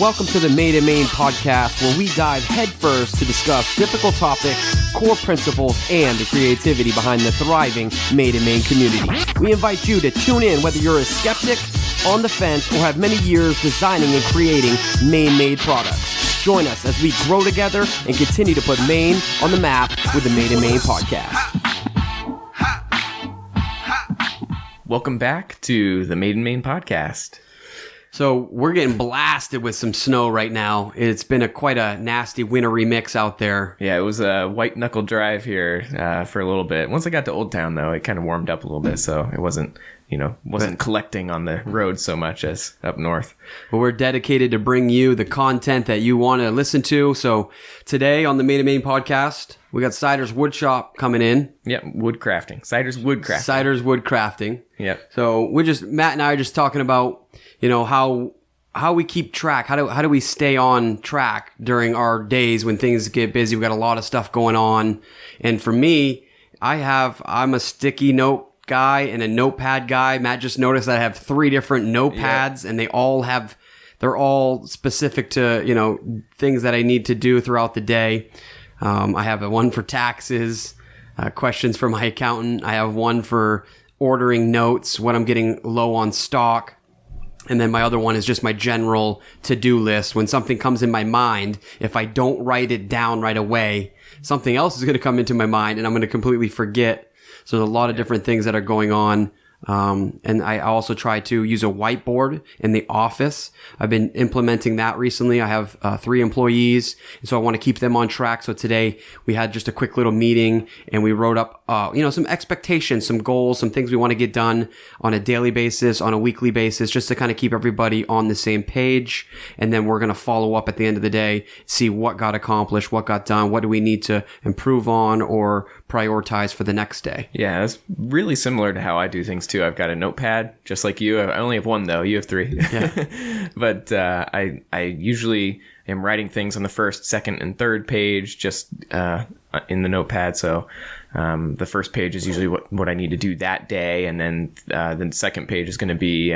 welcome to the Made in Maine podcast, where we dive headfirst to discuss difficult topics, core principles, and the creativity behind the thriving Made in Maine community. We invite you to tune in whether you're a skeptic, on the fence, or have many years designing and creating Maine-made products. Join us as we grow together and continue to put Maine on the map with the Made in Maine podcast. Welcome back to the Made in Maine podcast. So we're getting blasted with some snow right now. It's been quite a nasty wintry mix out there. Yeah, it was a white knuckle drive here for a little bit. Once I got to Old Town, though, it kind of warmed up a little bit, so it wasn't collecting on the road so much as up north. Well, we're dedicated to bring you the content that you want to listen to. So today on the Made in Maine podcast, we got Ciders Woodshop coming in. Yep, Woodcrafting. Ciders Woodcrafting. Ciders Woodcrafting. Yep. So Matt and I are just talking about, how we keep track. How do we stay on track during our days when things get busy? We got a lot of stuff going on. And for me, I'm a sticky note guy and a notepad guy. Matt just noticed that I have 3 different notepads, and they're all specific to, things that I need to do throughout the day. I have one for taxes, questions for my accountant. I have one for ordering notes, what I'm getting low on stock. And then my other one is just my general to-do list. When something comes in my mind, if I don't write it down right away, something else is going to come into my mind and I'm going to completely forget. So there's a lot of different things that are going on. And I also try to use a whiteboard in the office. I've been implementing that recently. I have 3 employees, and so I want to keep them on track. So today we had just a quick little meeting, and we wrote up, some expectations, some goals, some things we want to get done on a daily basis, on a weekly basis, just to kind of keep everybody on the same page. And then we're going to follow up at the end of the day, see what got accomplished, what got done, what do we need to improve on or prioritize for the next day. Yeah, that's really similar to how I do things too. I've got a notepad, just like you. I only have 1 though. You have 3. Yeah. But I usually am writing things on the first, second, and third page, just in the notepad. So the first page is usually what I need to do that day, and then the second page is going to be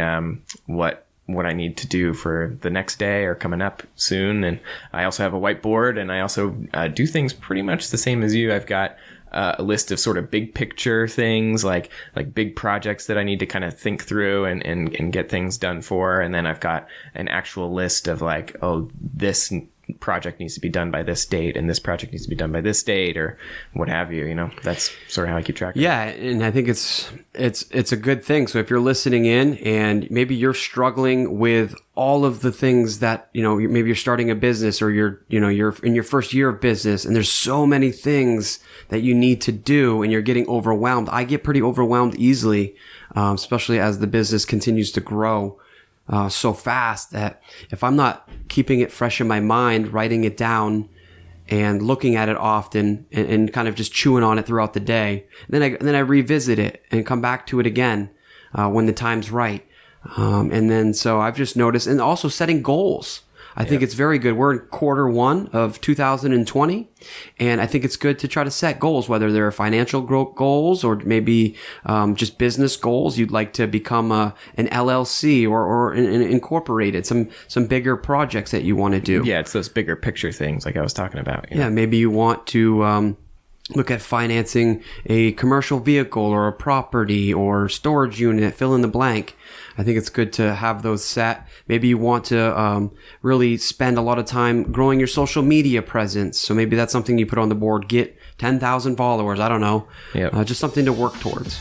what I need to do for the next day or coming up soon. And I also have a whiteboard, and I also do things pretty much the same as you. I've got a list of sort of big picture things, like big projects that I need to kind of think through and get things done for. And then I've got an actual list of this project needs to be done by this date, and this project needs to be done by this date, or what have you. That's sort of how I keep track of it. Yeah, and I think it's a good thing. So if you're listening in and maybe you're struggling with all of the things that, maybe you're starting a business, or you're in your first year of business, and there's so many things that you need to do and you're getting overwhelmed. I get pretty overwhelmed easily, especially as the business continues to grow so fast, that if I'm not keeping it fresh in my mind, writing it down and looking at it often and kind of just chewing on it throughout the day, then I revisit it and come back to it again when the time's right. And then so I've just noticed, and also setting goals. I think it's very good. We're in Q1 of 2020, and I think it's good to try to set goals, whether they're financial goals or maybe just business goals. You'd like to become an LLC or incorporated, some bigger projects that you want to do. Yeah, it's those bigger picture things like I was talking about. Yeah, maybe you want to look at financing a commercial vehicle or a property or storage unit, fill in the blank. I think it's good to have those set. Maybe you want to really spend a lot of time growing your social media presence. So maybe that's something you put on the board. Get 10,000 followers. I don't know. Yep. Just something to work towards.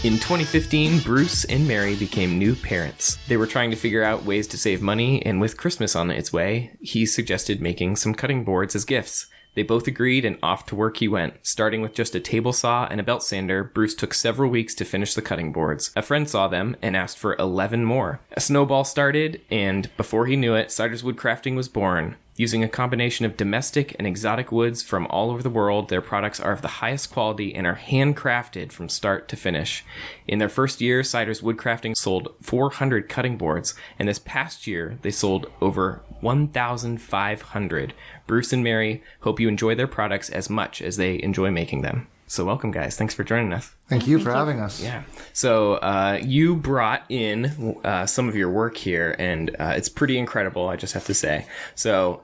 In 2015, Bruce and Mary became new parents. They were trying to figure out ways to save money, and with Christmas on its way, he suggested making some cutting boards as gifts. They both agreed, and off to work he went. Starting with just a table saw and a belt sander, Bruce took several weeks to finish the cutting boards. A friend saw them and asked for 11 more. A snowball started, and before he knew it, Ciders Woodcrafting was born. Using a combination of domestic and exotic woods from all over the world, their products are of the highest quality and are handcrafted from start to finish. In their first year, Ciders Woodcrafting sold 400 cutting boards, and this past year, they sold over 1,500. Bruce and Mary hope you enjoy their products as much as they enjoy making them. So welcome, guys. Thanks for joining us. Thank you for having us. Yeah. So you brought in some of your work here, and it's pretty incredible, I just have to say. So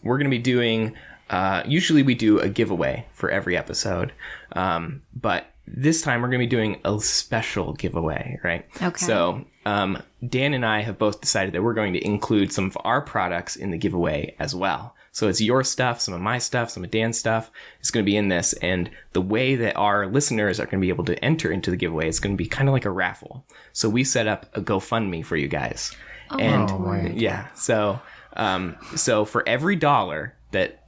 we're going to be doing, usually we do a giveaway for every episode, but this time we're going to be doing a special giveaway, right? Okay. So Dan and I have both decided that we're going to include some of our products in the giveaway as well. So it's your stuff, some of my stuff, some of Dan's stuff. It's going to be in this. And the way that our listeners are going to be able to enter into the giveaway is going to be kind of like a raffle. So we set up a GoFundMe for you guys. Yeah. So for every dollar that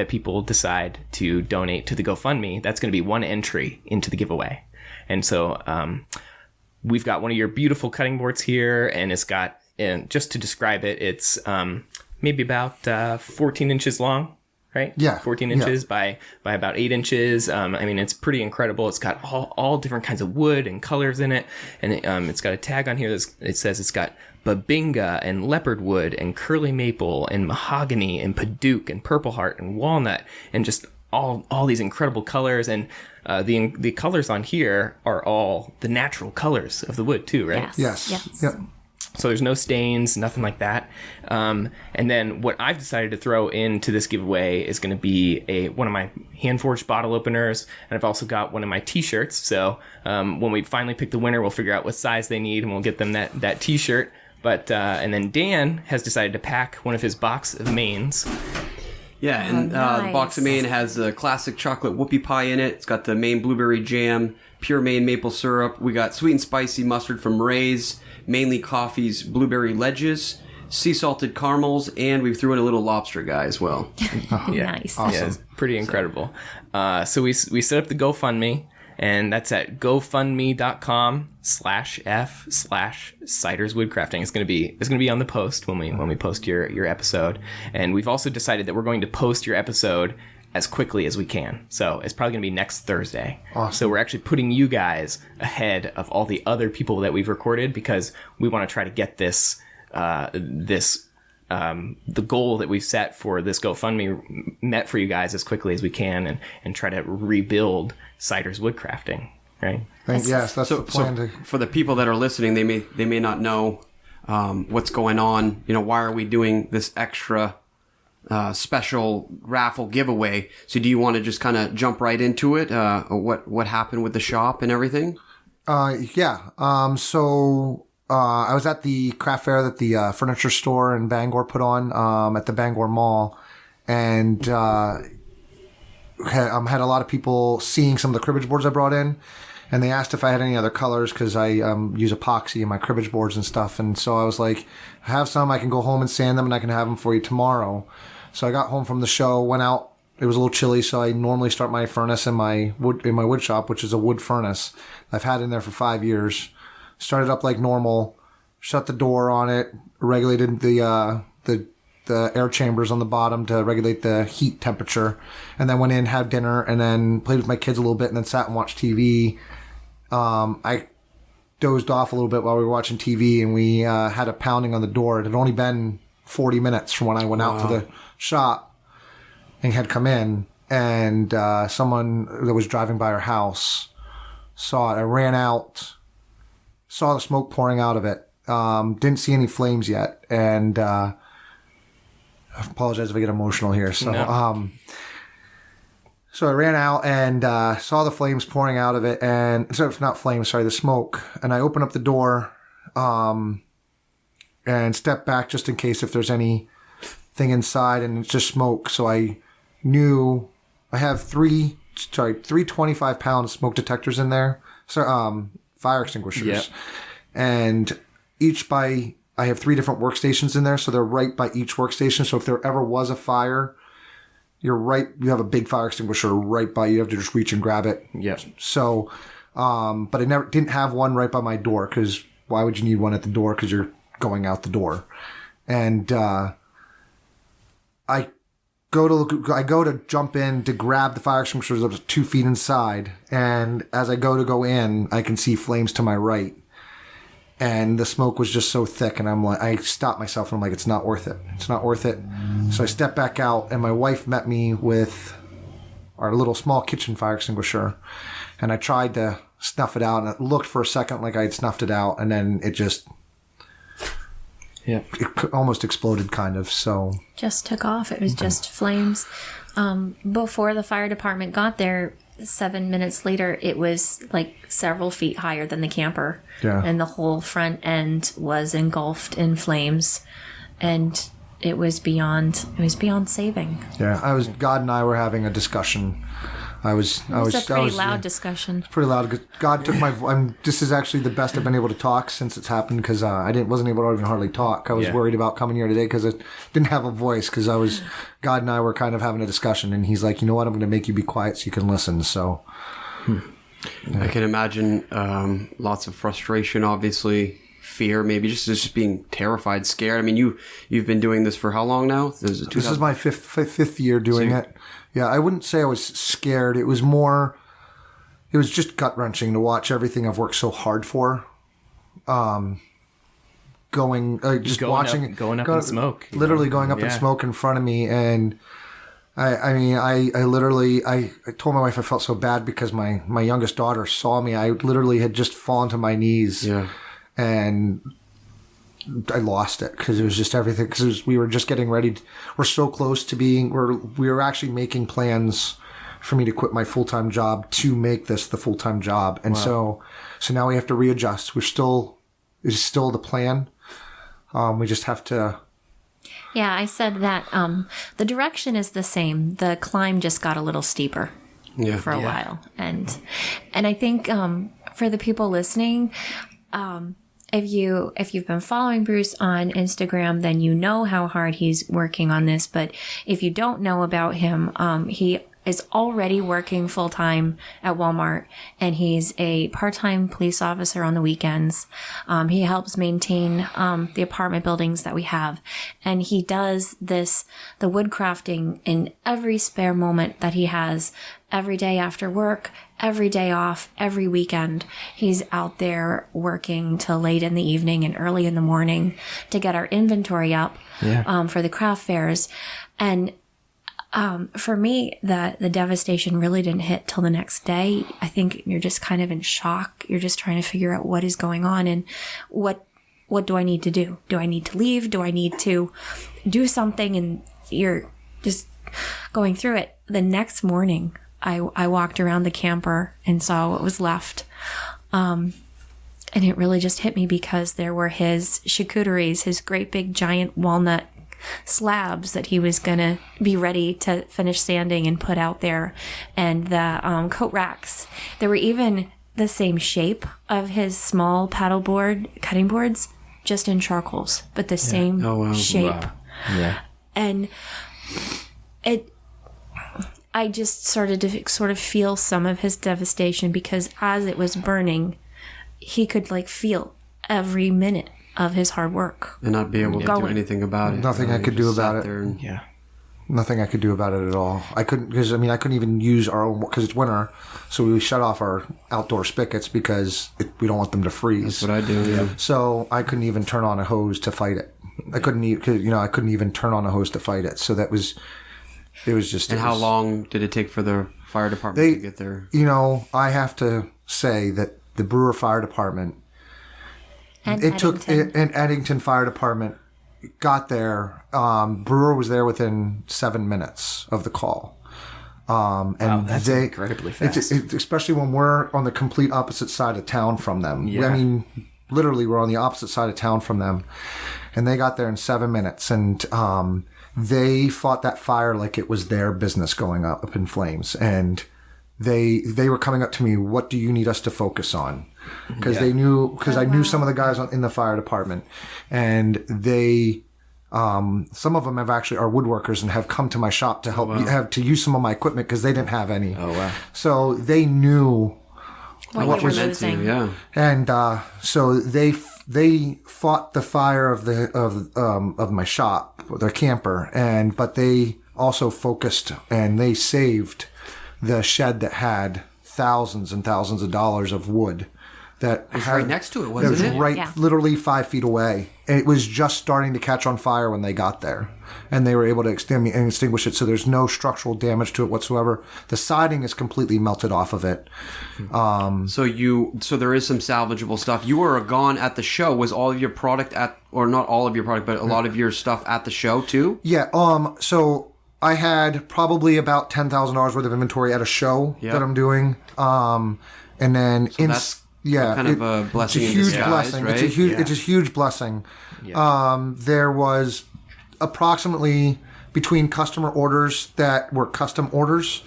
people decide to donate to the GoFundMe, that's going to be one entry into the giveaway. And so we've got one of your beautiful cutting boards here, and it's got, and just to describe it, it's maybe about 14 inches long, right? Yeah. 14 inches by about 8 inches. I mean, it's pretty incredible. It's got all different kinds of wood and colors in it. And it's got a tag on here it says it's got babinga and leopard wood and curly maple and mahogany and padauk and purple heart and walnut and just all these incredible colors. And the colors on here are all the natural colors of the wood too, right? Yes. Yep. So there's no stains, nothing like that. And then what I've decided to throw into this giveaway is going to be one of my hand-forged bottle openers, and I've also got one of my T-shirts. So when we finally pick the winner, we'll figure out what size they need, and we'll get them that T-shirt. But and then Dan has decided to pack one of his box of Maines. Yeah, and the box of Maine has the classic chocolate whoopie pie in it. It's got the Maine blueberry jam, pure Maine maple syrup. We got sweet and spicy mustard from Ray's, Mainly Coffee's blueberry ledges, sea salted caramels, and we threw in a little lobster guy as well. Yeah. Nice. Awesome. Yeah, it's pretty incredible. So we set up the GoFundMe, and that's at gofundme.com/f/Ciders Woodcrafting. It's gonna be on the post when we post your episode. And we've also decided that we're going to post your episode as quickly as we can. So it's probably going to be next Thursday. Awesome. So we're actually putting you guys ahead of all the other people that we've recorded because we want to try to get this the goal that we've set for this GoFundMe met for you guys as quickly as we can and try to rebuild Ciders Woodcrafting, right? Yes, that's the plan. For the people that are listening, they may not know what's going on. Why are we doing this extra special raffle giveaway? So do you want to just kind of jump right into it? What happened with the shop and everything? Yeah. So I was at the craft fair that the furniture store in Bangor put on at the Bangor Mall, and had a lot of people seeing some of the cribbage boards I brought in, and they asked if I had any other colors because I use epoxy in my cribbage boards and stuff. And so I was like, I have some, I can go home and sand them, and I can have them for you tomorrow. So I got home from the show, went out. It was a little chilly, so I normally start my furnace in my wood shop, which is a wood furnace I've had in there for 5 years. Started up like normal, shut the door on it, regulated the air chambers on the bottom to regulate the heat temperature, and then went in, had dinner, and then played with my kids a little bit, and then sat and watched TV. I dozed off a little bit while we were watching TV, and we had a pounding on the door. It had only been 40 minutes from when I went out to the shop and had come in, and someone that was driving by our house saw it. I ran out, saw the smoke pouring out of it. Didn't see any flames yet, and I apologize if I get emotional here. So, No. So I ran out and saw the flames pouring out of it, and so not flames, sorry, the smoke. And I opened up the door and stepped back just in case if there's anything inside, and it's just smoke. So I knew I have three 25-pound smoke detectors in there, so fire extinguishers. Yep. And I have 3 different workstations in there, so they're right by each workstation. So if there ever was a fire, you have a big fire extinguisher right by you. You have to just reach and grab it. Yep. So, but I didn't have one right by my door, because why would you need one at the door? Because you're going out the door. And I go to jump in to grab the fire extinguisher that was 2 feet inside, and as I go in, I can see flames to my right, and the smoke was just so thick, and I'm like, I stopped myself, and I'm like, it's not worth it. It's not worth it. So I stepped back out, and my wife met me with our little small kitchen fire extinguisher, and I tried to snuff it out, and it looked for a second like I had snuffed it out, and then it just it almost exploded, kind of. So just took off. It was just flames. Before the fire department got there, 7 minutes later, it was like several feet higher than the camper. Yeah. And the whole front end was engulfed in flames. And it was beyond saving. yeah, God and I were having a discussion. It was a pretty loud discussion. Pretty loud. God took my. This is actually the best I've been able to talk since it's happened, because I wasn't able to even hardly talk. I was worried about coming here today because I didn't have a voice, because God and I were kind of having a discussion, and he's like, you know what, I'm going to make you be quiet so you can listen. So I can imagine lots of frustration, obviously, fear, maybe just being terrified, scared. I mean, you've been doing this for how long now? This is my fifth year doing it. Yeah, I wouldn't say I was scared. It was just gut-wrenching to watch everything I've worked so hard for. Going up in smoke. Literally going up in smoke in front of me. And I literally told my wife I felt so bad because my youngest daughter saw me. I literally had just fallen to my knees. Yeah. And I lost it, because it was just everything. Because we were just getting ready. We're so close to we were actually making plans for me to quit my full-time job to make this the full-time job. And so now we have to readjust. It's still the plan. We just have to. Yeah, I said that the direction is the same. The climb just got a little steeper for a while. And I think for the people listening, if you've been following Bruce on Instagram, then you know how hard he's working on this. But if you don't know about him, he is already working full-time at Walmart, and he's a part-time police officer on the weekends. He helps maintain the apartment buildings that we have. And he does the woodcrafting in every spare moment that he has, every day after work, every day off, every weekend. He's out there working till late in the evening and early in the morning to get our inventory up for the craft fairs. And for me, the devastation really didn't hit till the next day. I think you're just kind of in shock. You're just trying to figure out what is going on and what do I need to do? Do I need to leave? Do I need to do something? And you're just going through it. The next morning, I walked around the camper and saw what was left. And it really just hit me, because there were his charcuteries, his great big giant walnut slabs that he was going to be ready to finish sanding and put out there. And the coat racks. They were even the same shape of his small paddleboard cutting boards, just in charcoals, but the same shape. Wow. Yeah. And I just started to sort of feel some of his devastation, because as it was burning, he could feel every minute of his hard work. And not be able to do anything about it. Nothing I could do about it. Nothing I could do about it at all. I couldn't, because I couldn't even use our own, because it's winter, so we shut off our outdoor spigots because we don't want them to freeze. That's what I do. Yeah. So I couldn't even turn on a hose to fight it. I couldn't even turn on a hose to fight it. So it was just. And how long did it take for the fire department to get there? I have to say that the Brewer Fire Department, Eddington Fire Department got there. Brewer was there within 7 minutes of the call. And that's incredibly fast. Especially when we're on the complete opposite side of town from them. Yeah. Literally, we're on the opposite side of town from them. And they got there in 7 minutes. And they fought that fire like it was their business going up in flames. And they were coming up to me, what do you need us to focus on? Because I knew some of the guys in the fire department, and they, some of them are woodworkers and have come to my shop to help to use some of my equipment, because they didn't have any. Oh wow! So they knew what was losing. And so they they fought the fire of my shop, their camper, but they also focused and they saved the shed that had thousands and thousands of dollars of wood. That was right next to it, that wasn't was it? right, literally 5 feet away. And it was just starting to catch on fire when they got there, and they were able to extinguish it. So there's no structural damage to it whatsoever. The siding is completely melted off of it. So there is some salvageable stuff. You were gone at the show. Was all of your product or not all of your product, but a lot of your stuff at the show too? Yeah. So I had probably about $10,000 worth of inventory at a show that I'm doing. And then that's kind of a blessing. It's a huge in disguise, blessing. Right? It's a huge blessing. Yeah. There was approximately between customer orders that were custom orders,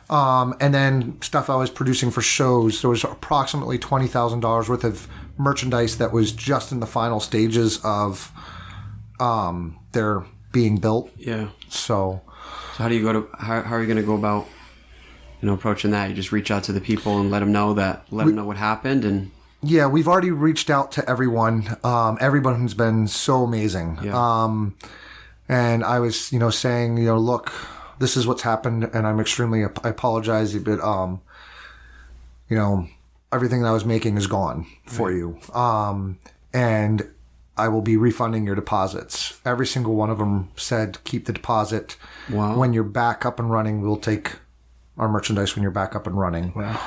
and then stuff I was producing for shows. There was approximately $20,000 worth of merchandise that was just in the final stages of their being built. Yeah. So how do you how are you going to go about approaching that? You just reach out to the people and let them know what happened. And yeah, we've already reached out to everyone. Everyone has been so amazing. Yeah. And I was, saying, look, this is what's happened, and I apologize, but everything that I was making is gone for you. And I will be refunding your deposits. Every single one of them said, keep the deposit. Wow. When you're back up and running, we'll take our merchandise when you're back up and running. Wow.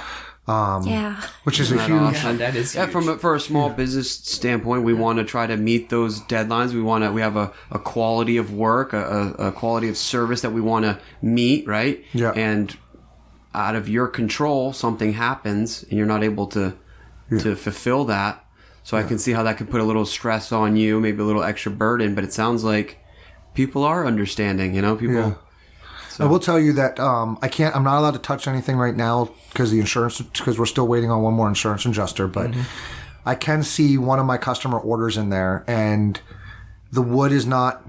Which is a huge... Awesome? That is huge. For a small business standpoint, we want to try to meet those deadlines. We have a quality of work, a quality of service that we want to meet, right? Yeah. And out of your control, something happens and you're not able to fulfill that. So I can see how that could put a little stress on you, maybe a little extra burden, but it sounds like people are understanding, people... Yeah. So. I will tell you that I'm not allowed to touch anything right now because we're still waiting on one more insurance adjuster, but I can see one of my customer orders in there, and the wood is not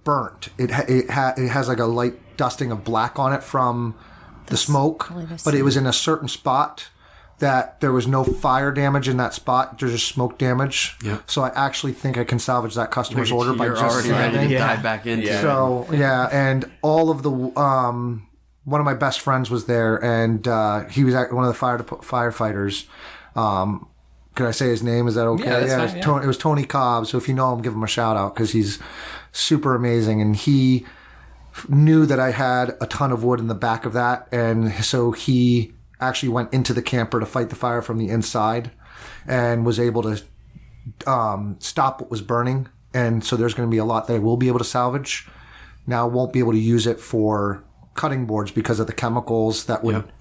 burnt. It has like a light dusting of black on it from the smoke, but it was in a certain spot that there was no fire damage in that spot. There's just smoke damage. Yeah. So I actually think I can salvage that customer's order by just already sanding. ready to dive back into it. So and all of the one of my best friends was there, and he was one of the firefighters. Could I say his name? Is that okay? Yeah, that's fine, it was Tony Cobb. So if you know him, give him a shout out because he's super amazing, and he knew that I had a ton of wood in the back of that, and so he actually went into the camper to fight the fire from the inside and was able to stop what was burning. And so there's going to be a lot that I will be able to salvage. Now I won't be able to use it for cutting boards because of the chemicals that would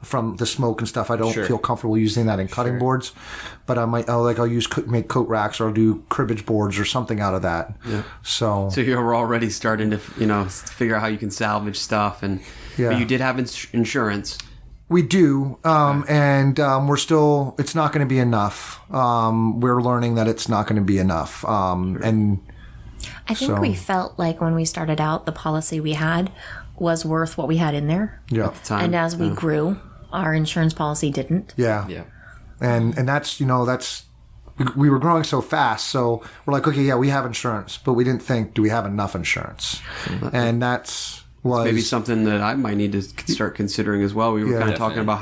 from the smoke and stuff. I don't feel comfortable using that in cutting boards, but I'll make coat racks, or I'll do cribbage boards or something out of that. Yeah. So you're already starting to figure out how you can salvage stuff, but you did have insurance. We do, and we're still. It's not going to be enough. We're learning that it's not going to be enough, and I think we felt like when we started out, the policy we had was worth what we had in there. Yeah. At the time. And as we grew, our insurance policy didn't. Yeah. Yeah. And that's we were growing so fast, so we're like, okay, yeah, we have insurance, but we didn't think, do we have enough insurance? And that's maybe something that I might need to start considering as well. We were kind of talking about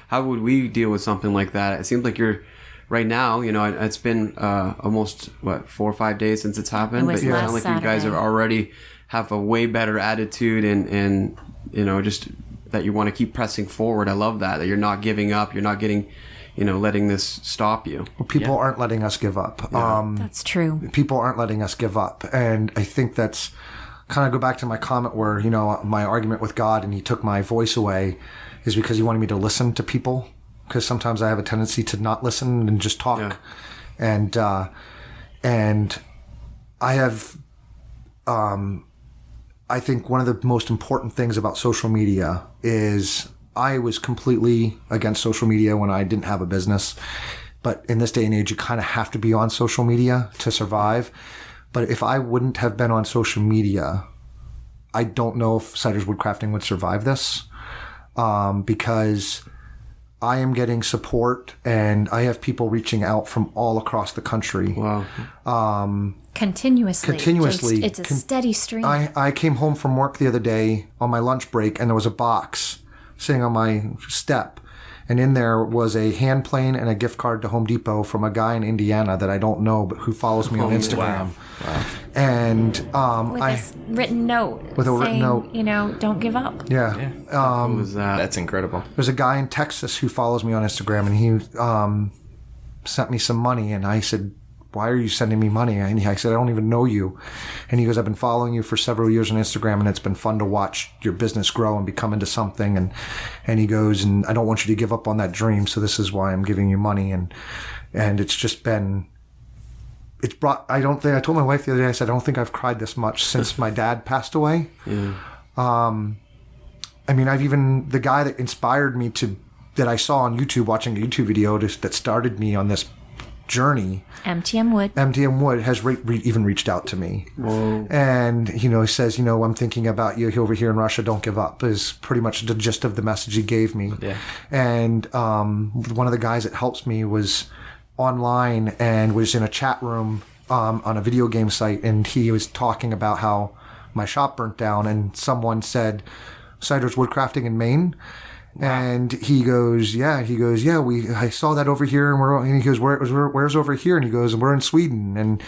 how would we deal with something like that. It seems like you're right now. It's been almost 4 or 5 days since it's happened, but you sound like you guys are already have a way better attitude and just that you want to keep pressing forward. I love that you're not giving up. You're not getting letting this stop you. Well, people aren't letting us give up. That's true. People aren't letting us give up, and I think that's. Kind of go back to my comment where, my argument with God and he took my voice away is because he wanted me to listen to people, because sometimes I have a tendency to not listen and just talk. Yeah. And I have, I think one of the most important things about social media is I was completely against social media when I didn't have a business. But in this day and age, you kind of have to be on social media to survive. But if I wouldn't have been on social media, I don't know if Ciders Woodcrafting would survive this, because I am getting support, and I have people reaching out from all across the country. Wow. Continuously. Continuously. It's a steady stream. I came home from work the other day on my lunch break, and there was a box sitting on my step. And in there was a hand plane and a gift card to Home Depot from a guy in Indiana that I don't know, but who follows me on Instagram. Wow. And with a written note. With a written saying, note. You know, don't give up. Yeah. How cool is that? That's incredible. There's a guy in Texas who follows me on Instagram, and he sent me some money, and I said, why are you sending me money? And I said, I don't even know you. And he goes, I've been following you for several years on Instagram, and it's been fun to watch your business grow and become into something. And he goes, and I don't want you to give up on that dream, so this is why I'm giving you money. And it's just been, it's brought, I told my wife the other day, I said, I don't think I've cried this much since my dad passed away. Yeah. I mean, the guy that inspired me that I saw on YouTube, watching a YouTube video that started me on this journey. MTM Wood has even reached out to me. Whoa. And, he says, I'm thinking about you over here in Russia. Don't give up is pretty much the gist of the message he gave me. Yeah. And one of the guys that helps me was online and was in a chat room on a video game site. And he was talking about how my shop burnt down. And someone said, Ciders Woodcrafting in Maine. Wow. And he goes, yeah, I saw that over here, and he goes, where's over here? And he goes, we're in Sweden. And,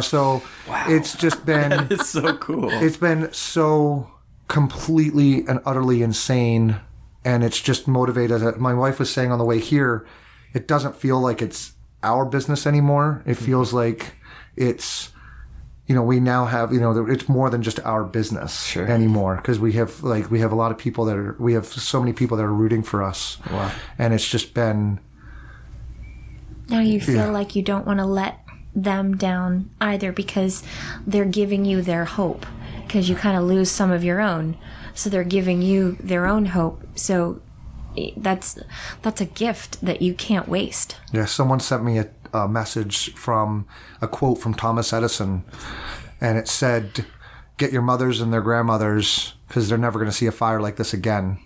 so wow. It's just been, it's so cool. It's been so completely and utterly insane. And it's just motivated. My wife was saying on the way here, it doesn't feel like it's our business anymore. It feels like it's, we now have, it's more than just our business anymore, because we have a lot of people we have so many people that are rooting for us. Wow. And it's just been. Now you feel like you don't want to let them down either, because they're giving you their hope, because you kind of lose some of your own. So they're giving you their own hope. So that's a gift that you can't waste. Yeah. Someone sent me a message from a quote from Thomas Edison, and it said, get your mothers and their grandmothers, because they're never going to see a fire like this again.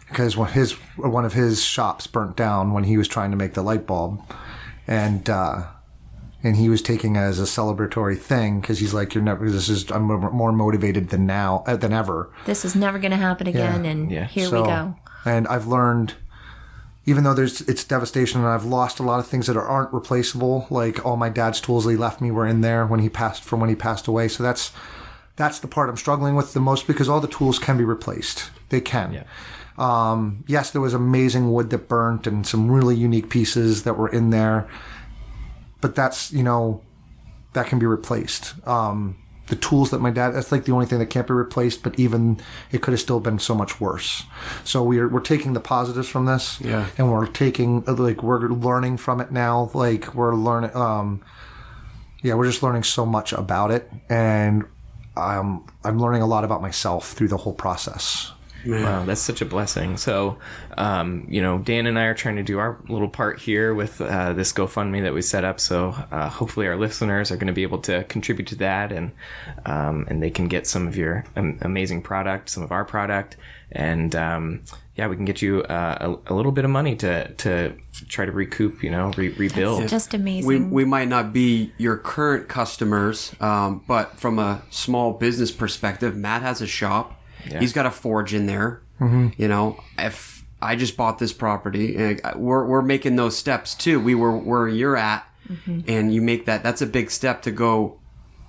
Because one of his shops burnt down when he was trying to make the light bulb, and he was taking it as a celebratory thing, because he's like, I'm more motivated than ever. This is never going to happen again. Yeah. And here we go. And I've learned, even though it's devastation, and I've lost a lot of things that aren't replaceable, like all my dad's tools that he left me were in there when he passed away. So that's the part I'm struggling with the most, because all the tools can be replaced. They can. Yeah. Yes, there was amazing wood that burnt and some really unique pieces that were in there, but that's, that can be replaced. The tools that that's like the only thing that can't be replaced, but even it could have still been so much worse. So we're taking the positives from this, and we're learning from it now. Like we're learning, we're just learning so much about it, and I'm learning a lot about myself through the whole process. Man. Wow, that's such a blessing. So, Dan and I are trying to do our little part here with this GoFundMe that we set up. So hopefully our listeners are going to be able to contribute to that, and they can get some of your amazing product, some of our product, and we can get you a little bit of money to try to recoup, rebuild. That's just amazing. We might not be your current customers, but from a small business perspective, Matt has a shop. Yeah. He's got a forge in there. Mm-hmm. If I just bought this property, we're making those steps too. We were where you're at, and you make that's a big step to go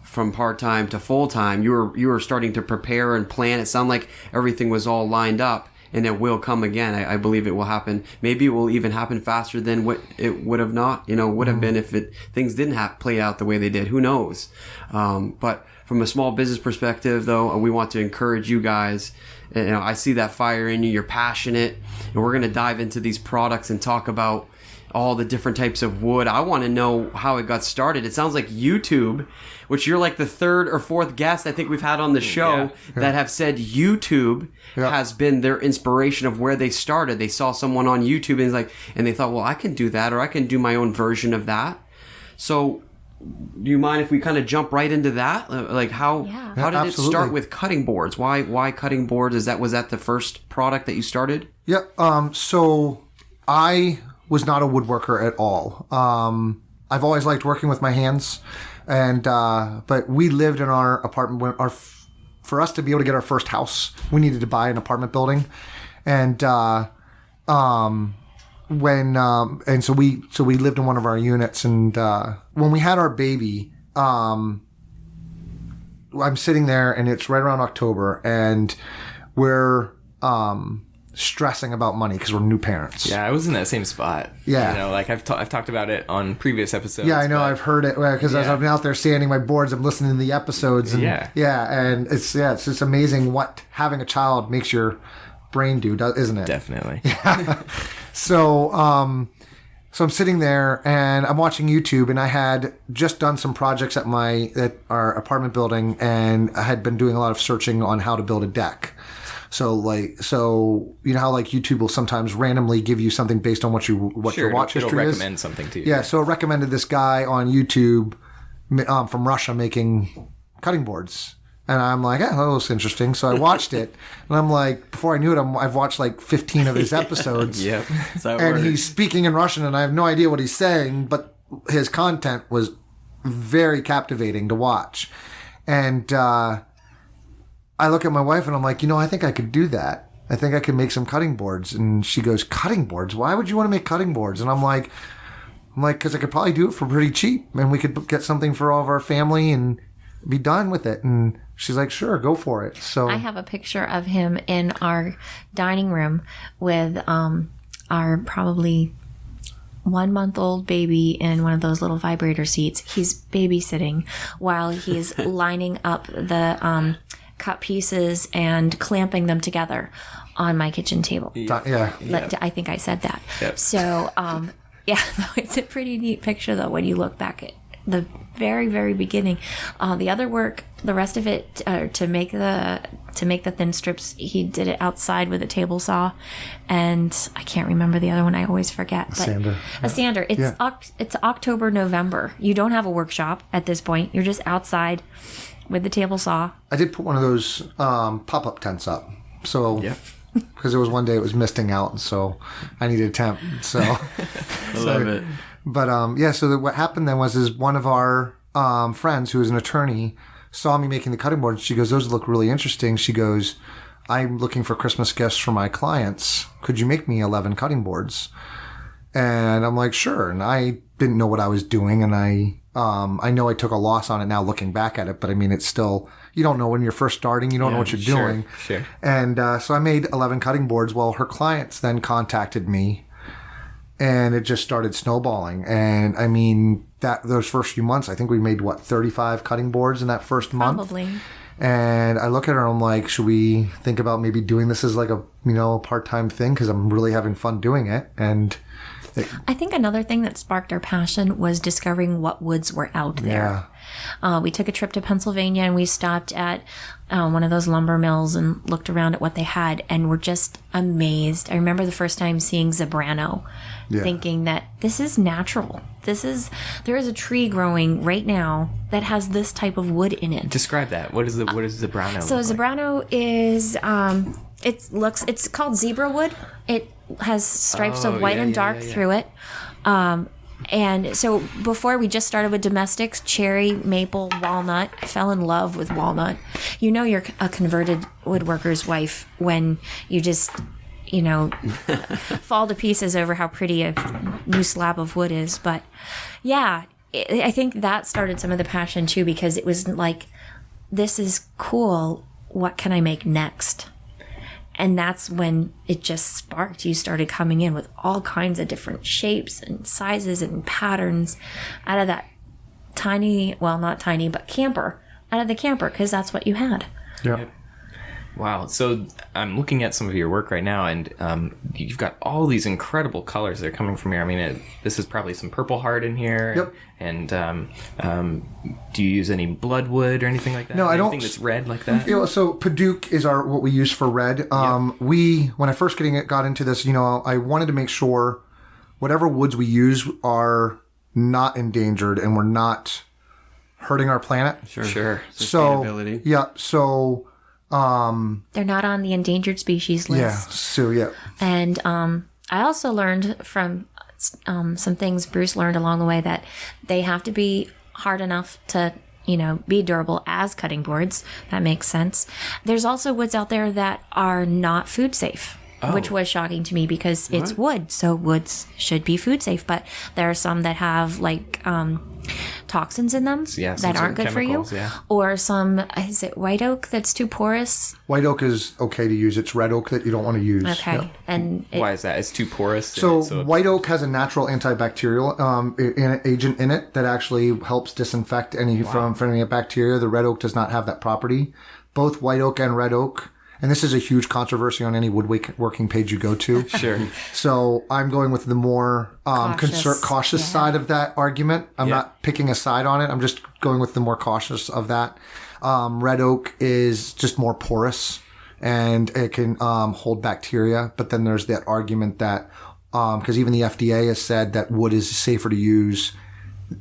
from part-time to full-time. You were starting to prepare and plan. It sounded like everything was all lined up, and it will come again. I believe it will happen. Maybe it will even happen faster than what it would have have been if things didn't play out the way they did. Who knows? But from a small business perspective, though, we want to encourage you guys. I see that fire in you. You're passionate, and we're going to dive into these products and talk about all the different types of wood. I want to know how it got started. It sounds like YouTube, which you're like the third or fourth guest I think we've had on the show that have said YouTube has been their inspiration of where they started. They saw someone on YouTube and they thought, well, I can do that, or I can do my own version of that. So do you mind if we kind of jump right into that? Like how did it start with cutting boards? Why cutting boards? Was that the first product that you started? Yeah. So I was not a woodworker at all. I've always liked working with my hands, and but we lived in our apartment. For us to be able to get our first house, we needed to buy an apartment building, and so we lived in one of our units, and when we had our baby, I'm sitting there, and it's right around October, and we're stressing about money because we're new parents. Yeah, I was in that same spot. Yeah. You know, like I've talked about it on previous episodes. Yeah, I know. I've heard it because as Yeah. I'm out there sanding my boards, I'm listening to the episodes. And, Yeah. and it's just amazing what having a child makes your brain do, isn't it? Definitely. So I'm sitting there and I'm watching YouTube, and I had just done some projects at our apartment building, and I had been doing a lot of searching on how to build a deck. So you know how like YouTube will sometimes randomly give you something based on what your watch it'll history is. recommend something to you. Yeah, so it recommended this guy on YouTube from Russia making cutting boards. And I'm like, that looks interesting. So I watched it, and I'm like, before I knew it, I've watched like 15 of his episodes. Yep. And he's speaking in Russian, and I have no idea what he's saying, but his content was very captivating to watch. And I look at my wife, and I'm like, I think I could do that. I think I could make some cutting boards. And she goes, cutting boards? Why would you want to make cutting boards? And I'm like, because I could probably do it for pretty cheap, and we could get something for all of our family and be done with it. And she's like, sure, go for it. So I have a picture of him in our dining room with our probably 1-month-old baby in one of those little vibrator seats. He's babysitting while he's lining up the cut pieces and clamping them together on my kitchen table. yeah. I think I said that. Yep. So, it's a pretty neat picture though when you look back at the very, very beginning. The other work, the rest of it, to make the thin strips, he did it outside with a table saw, and I can't remember the other one. I always forget. But sander. A sander. It's October, November. You don't have a workshop at this point. You're just outside with the table saw. I did put one of those pop-up tents up. So Yeah. because there was one day it was misting out, and so I needed a tent. So I love it. But so what happened then was one of our friends who is an attorney saw me making the cutting boards. She goes, those look really interesting. She goes, I'm looking for Christmas gifts for my clients. Could you make me 11 cutting boards? And I'm like, sure. And I didn't know what I was doing, and I know I took a loss on it now looking back at it, but I mean, it's still, you don't know when you're first starting, you don't know what you're doing. Sure. And so I made 11 cutting boards. Well, her clients then contacted me, and it just started snowballing. And I mean, those first few months, I think we made 35 cutting boards in that first month. Probably. And I look at her and I'm like, should we think about maybe doing this as like a part-time thing? Because I'm really having fun doing it. And I think another thing that sparked our passion was discovering what woods were out there. We took a trip to Pennsylvania, and we stopped at one of those lumber mills and looked around at what they had, and were just amazed. I remember the first time seeing zebrano, thinking that this is natural. There is a tree growing right now that has this type of wood in it. Describe that. What is zebrano? So look like? zebrano is it's called zebra wood. It has stripes of white and dark through it. And so before, we just started with domestics: cherry, maple, walnut. I fell in love with walnut. You're a converted woodworker's wife when you just, fall to pieces over how pretty a new slab of wood is. But yeah, I think that started some of the passion too, because it was like, this is cool. What can I make next? And that's when it just sparked. You started coming in with all kinds of different shapes and sizes and patterns out of that tiny, well, not tiny, but camper, out of the camper, because that's what you had. yeah. Wow. So I'm looking at some of your work right now, and you've got all these incredible colors that are coming from here. I mean, this is probably some Purple Heart in here. Yep. And do you use any bloodwood or anything like that? No, I don't. Anything that's red like that? So Paduk is what we use for red. When I first got into this, I wanted to make sure whatever woods we use are not endangered and we're not hurting our planet. Sure. Sustainability. So They're not on the endangered species list. yeah. So yeah. And I also learned from some things Bruce learned along the way that they have to be hard enough to, be durable as cutting boards. That makes sense. There's also woods out there that are not food safe. Which was shocking to me because it's wood, so woods should be food safe. But there are some that have toxins in them that aren't good for you. Yeah. Or some, is it white oak that's too porous? White oak is okay to use. It's red oak that you don't want to use. Okay. Yep. And why is that? It's too porous? So white oak has a natural antibacterial agent in it that actually helps disinfect any from any bacteria. The red oak does not have that property. Both white oak and red oak. And this is a huge controversy on any woodworking page you go to. Sure. So I'm going with the more cautious side of that argument. I'm not picking a side on it. I'm just going with the more cautious of that. Red oak is just more porous and it can hold bacteria. But then there's that argument that because even the FDA has said that wood is safer to use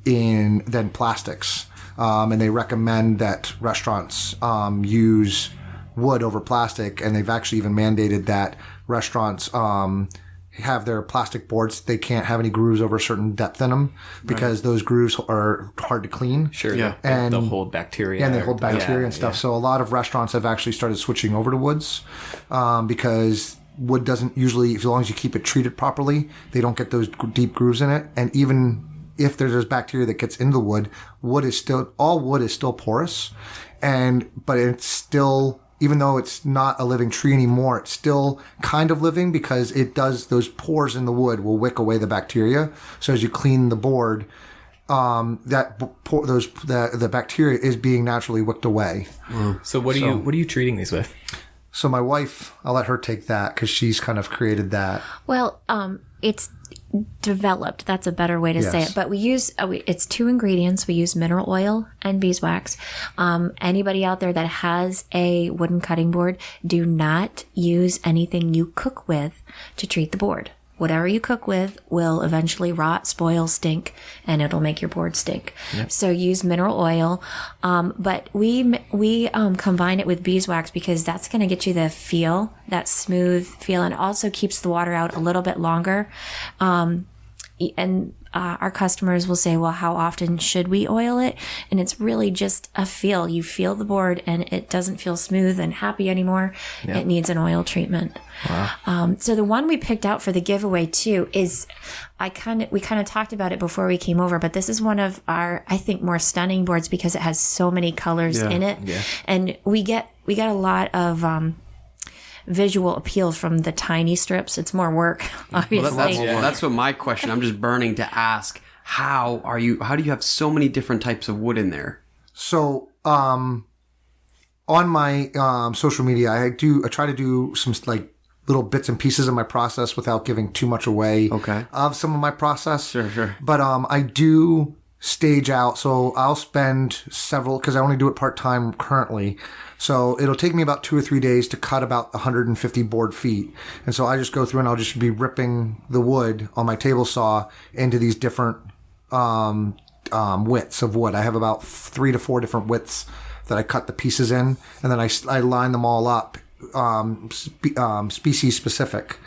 than plastics. And they recommend that restaurants use wood over plastic, and they've actually even mandated that restaurants have their plastic boards. They can't have any grooves over a certain depth in them because those grooves are hard to clean. Sure, yeah, and they'll hold bacteria. And they hold bacteria and stuff. So a lot of restaurants have actually started switching over to woods because wood doesn't usually, as long as you keep it treated properly, they don't get those deep grooves in it. And even if there's bacteria that gets into the wood, all wood is still porous, but it's still, even though it's not a living tree anymore, it's still kind of living because those pores in the wood will wick away the bacteria. So as you clean the board, the bacteria is being naturally wicked away. So what are you treating these with? So my wife, I'll let her take that because she's kind of created that. Well, it's developed. That's a better way to say it. But we use, it's 2 ingredients. We use mineral oil and beeswax. Anybody out there that has a wooden cutting board, do not use anything you cook with to treat the board. Whatever you cook with will eventually rot, spoil, stink, and it'll make your board stink. Yep. So use mineral oil. But we combine it with beeswax because that's going to get you the feel, that smooth feel, and also keeps the water out a little bit longer. Our customers will say, well, how often should we oil it? And it's really just a feel. You feel the board and it doesn't feel smooth and happy anymore. Yep. It needs an oil treatment. Wow. So the one we picked out for the giveaway too is, we kind of talked about it before we came over, but this is one of our, I think, more stunning boards because it has so many colors in it. Yeah. And we get a lot of, visual appeal from the tiny strips. It's more work, obviously. Well, that's what my question. I'm just burning to ask. How do you have so many different types of wood in there? So, on my social media, I try to do some little bits and pieces of my process without giving too much away of some of my process. Sure. But I do stage out. So I'll spend because I only do it part-time currently. So it'll take me about 2 or 3 days to cut about 150 board feet. And so I just go through and I'll just be ripping the wood on my table saw into these different widths of wood. I have about 3 to 4 different widths that I cut the pieces in. And then I line them all up, species specific.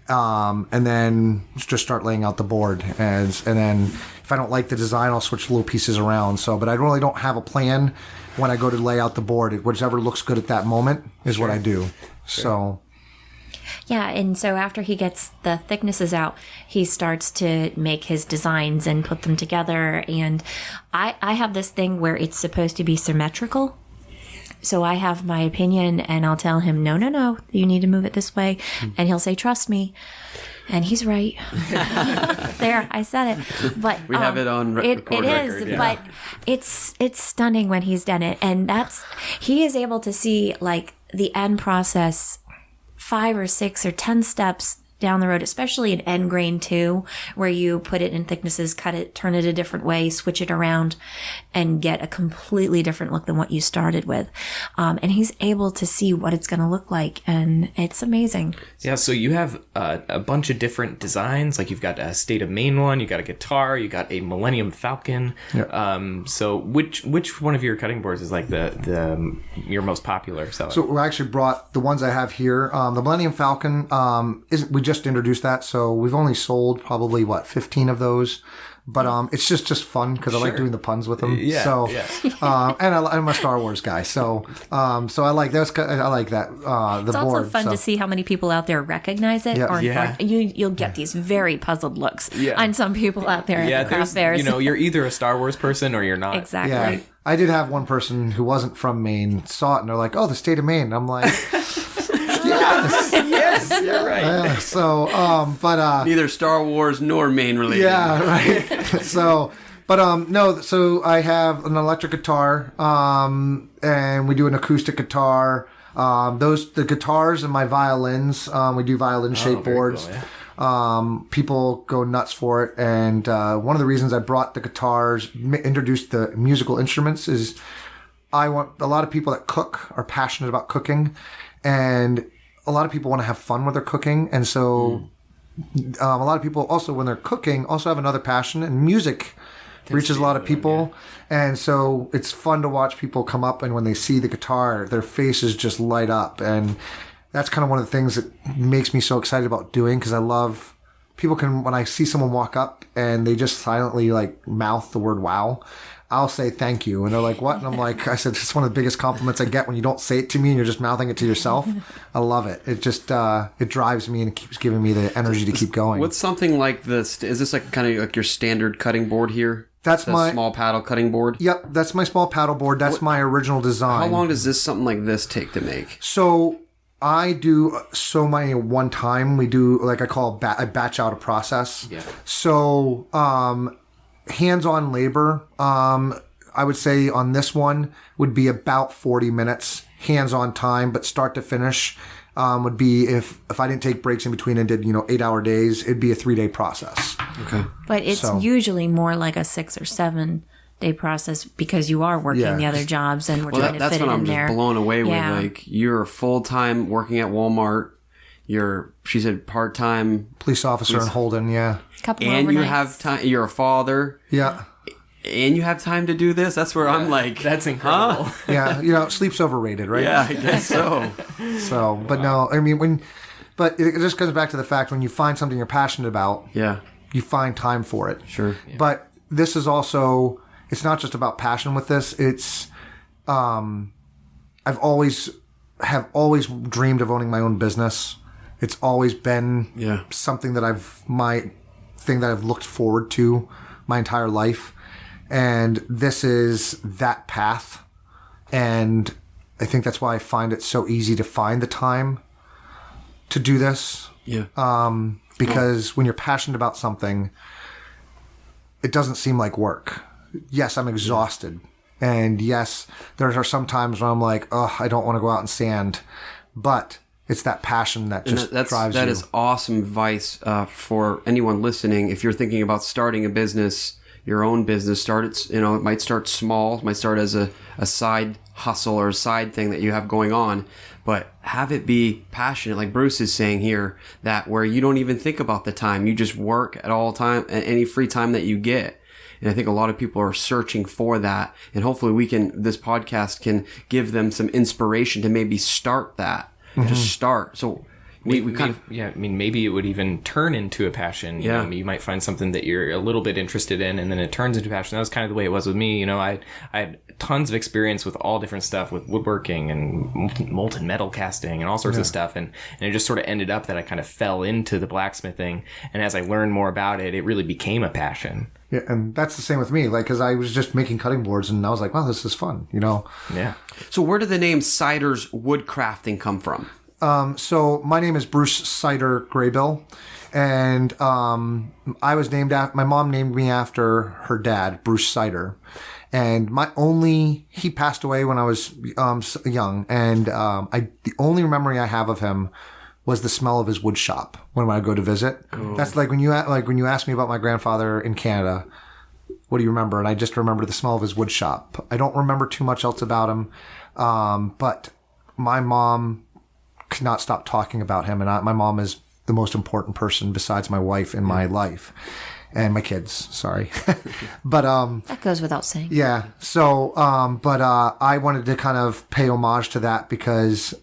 And then just start laying out the board. And then if I don't like the design, I'll switch little pieces around. But I really don't have a plan when I go to lay out the board. Whichever looks good at that moment is what I do. So. Yeah, and so after he gets the thicknesses out, he starts to make his designs and put them together. And I have this thing where it's supposed to be symmetrical. So I have my opinion and I'll tell him, no, you need to move it this way. And he'll say, trust me. And he's right. There, I said it. But we have it on record. It is, but it's stunning when he's done it. And he is able to see the end process 5 or 6 or 10 steps down the road, especially in end grain too, where you put it in thicknesses, cut it, turn it a different way, switch it around, and get a completely different look than what you started with. And he's able to see what it's going to look like, and it's amazing. Yeah, so you have a bunch of different designs. You've got a State of Maine one, you got a guitar, you got a Millennium Falcon. Yep. So which one of your cutting boards is your most popular seller? So we actually brought the ones I have here. The Millennium Falcon we just introduced that, so we've only sold probably 15 of those. But it's just fun because I like doing the puns with them. Yeah. So, and I'm a Star Wars guy, so I like those. I like that. The It's board. also fun to see how many people out there recognize it, or you'll get these very puzzled looks on some people out there at the craft fairs. You're either a Star Wars person or you're not. Exactly. Yeah, I did have one person who wasn't from Maine saw it and they're like, "Oh, the state of Maine." I'm like, "Yes, Yes, you're right. So, but Neither Star Wars nor Maine related. yeah, right. So, but no. So I have an electric guitar, and we do an acoustic guitar. The guitars and my violins. We do violin shaped boards. Cool, People go nuts for it, and one of the reasons I brought the guitars, introduced the musical instruments, is I want a lot of people that cook are passionate about cooking, and a lot of people want to have fun with their cooking, and so a lot of people also, when they're cooking, also have another passion, and music reaches a lot of people, and so it's fun to watch people come up, and when they see the guitar, their faces just light up, and that's kind of one of the things that makes me so excited about doing, because I love people when I see someone walk up and they just silently mouth the word wow, I'll say thank you. And they're like, what? And I'm like, I said, it's one of the biggest compliments I get when you don't say it to me and you're just mouthing it to yourself. I love it. It just, it drives me and it keeps giving me the energy to keep going. What's something like this? Is this kind of like your standard cutting board here? That's my small paddle cutting board? Yep. That's my small paddle board. That's my original design. How long does something like this take to make? So I do so many at one time. We do, I call I batch out a process. Yeah. So, hands-on labor, I would say on this one would be about 40 minutes hands-on time, but start to finish would be if I didn't take breaks in between and did 8-hour days, it'd be a 3-day process. Okay. But it's usually more like a 6 or 7 day process because you are working the other jobs and we're trying to that's fit it what in I'm there. just blown away Yeah. with. You're full-time working at Walmart. She said part-time. Police officer in Holden, yeah. Couple And you overnights. have time. You're a father. Yeah. And you have time to do this. That's where I'm like, That's incredible. huh? Yeah, sleep's overrated, right? Yeah, I guess so. So, but no, I mean, but it just comes back to the fact when you find something you're passionate about, Yeah, you find time for it. sure. But this is also, it's not just about passion with this. It's, I've always dreamed of owning my own business. It's always been something that I've looked forward to my entire life. And this is that path. And I think that's why I find it so easy to find the time to do this. Yeah. Because when you're passionate about something, it doesn't seem like work. Yes, I'm exhausted. And yes, there are some times when I'm like, oh, I don't want to go out and sand. But it's that passion that just drives you. That is awesome advice for anyone listening. If you're thinking about starting a business, your own business, it might start small, it might start as a side hustle or a side thing that you have going on, but have it be passionate, like Bruce is saying here, that where you don't even think about the time, you just work at all time, at any free time that you get. And I think a lot of people are searching for that, and hopefully this podcast can give them some inspiration to maybe start that. Just start. So we kind of... Yeah, I mean, maybe it would even turn into a passion. You know, you might find something that you're a little bit interested in, and then it turns into passion. That was kind of the way it was with me. I had tons of experience with all different stuff, with woodworking and molten metal casting and all sorts of stuff. And it just sort of ended up that I kind of fell into the blacksmithing. And as I learned more about it, it really became a passion. Yeah, and that's the same with me. Because I was just making cutting boards, and I was like, "Wow, this is fun," Yeah. So where did the name Ciders Woodcrafting come from? So my name is Bruce Cider Graybill, and I was named after, my mom named me after her dad, Bruce Cider, and he passed away when I was young, and the only memory I have of him was the smell of his wood shop when I go to visit. Cool. That's when you asked me about my grandfather in Canada, what do you remember? And I just remember the smell of his wood shop. I don't remember too much else about him, but my mom could not stop talking about him, and my mom is the most important person besides my wife in my life and my kids. Sorry. But that goes without saying. Yeah. So but I wanted to kind of pay homage to that because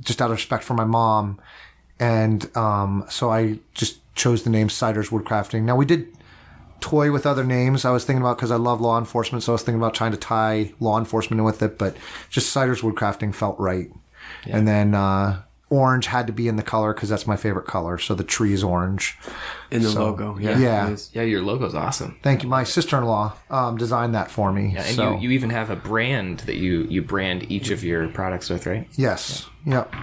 just out of respect for my mom, And so I just chose the name Ciders Woodcrafting. Now, we did toy with other names. I was thinking about, because I love law enforcement, so I was thinking about trying to tie law enforcement in with it, but just Ciders Woodcrafting felt right. Yeah. And then orange had to be in the color because that's my favorite color. So the tree is orange. In the logo. Yeah. Yeah, your logo's awesome. Thank you. My sister-in-law designed that for me. Yeah, and so. you even have a brand that you brand each of your products with, right? Yes. Yeah. Yep.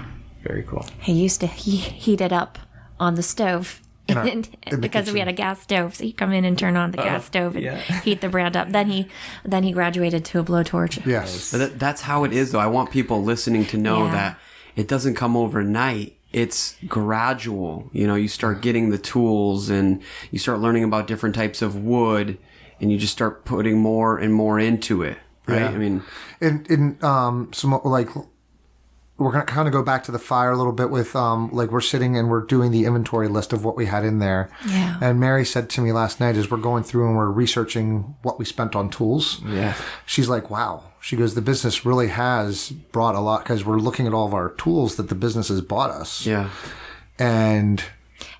Very cool. He used to heat it up on the stove. In the because we had a gas stove, so he'd come in and turn on the gas stove and heat the brand up. Then he graduated to a blowtorch. Yes. But that's how it is, though. I want people listening to know that it doesn't come overnight. It's gradual. You know, you start getting the tools and you start learning about different types of wood, and you just start putting more and more into it, right? Yeah. I mean, in some like. We're going to kind of go back to the fire a little bit with, like, we're sitting and we're doing the inventory list of what we had in there. Yeah. And Mary said to me last night, as we're going through and we're researching what we spent on tools. Yeah. She's like, wow. She goes, the business really has brought a lot, because we're looking at all of our tools that the business has bought us. yeah. And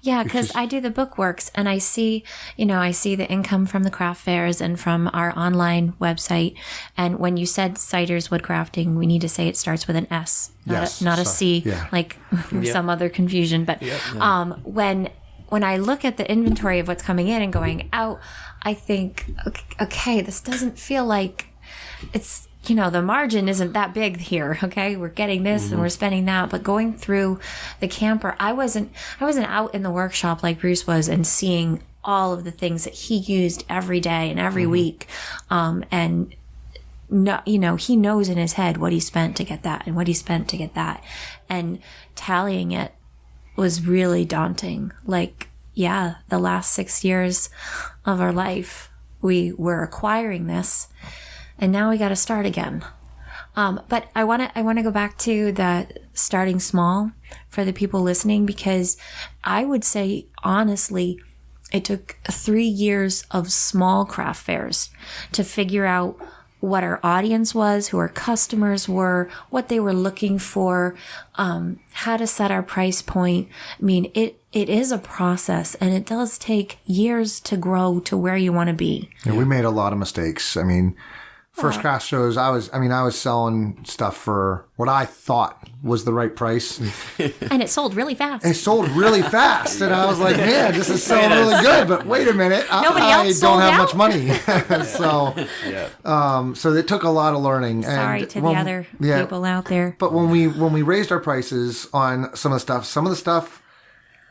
Yeah, because I do the bookworks and I see the income from the craft fairs and from our online website. And when you said Ciders Woodcrafting, we need to say it starts with an S, not a C, like some other confusion. But when I look at the inventory of what's coming in and going out, I think, okay, this doesn't feel like it's, the margin isn't that big here. Okay. We're getting this and we're spending that, but going through the camper, I wasn't out in the workshop like Bruce was and seeing all of the things that he used every day and every week. And no, he knows in his head what he spent to get that and what he spent to get that, and tallying it was really daunting. Like, the last 6 years of our life, we were acquiring this. And now we got to start again. But I want to go back to the starting small for the people listening, because I would say, honestly, it took 3 years of small craft fairs to figure out what our audience was, who our customers were, what they were looking for, how to set our price point. I mean, it is a process, and it does take years to grow to where you want to be. Yeah, we made a lot of mistakes. I mean, first craft shows, I was selling stuff for what I thought was the right price. And it sold really fast. And and I was like, man, this is selling really good. But wait a minute, I don't have much money. So it took a lot of learning. Sorry to the other people out there. But when we raised our prices on some of the stuff,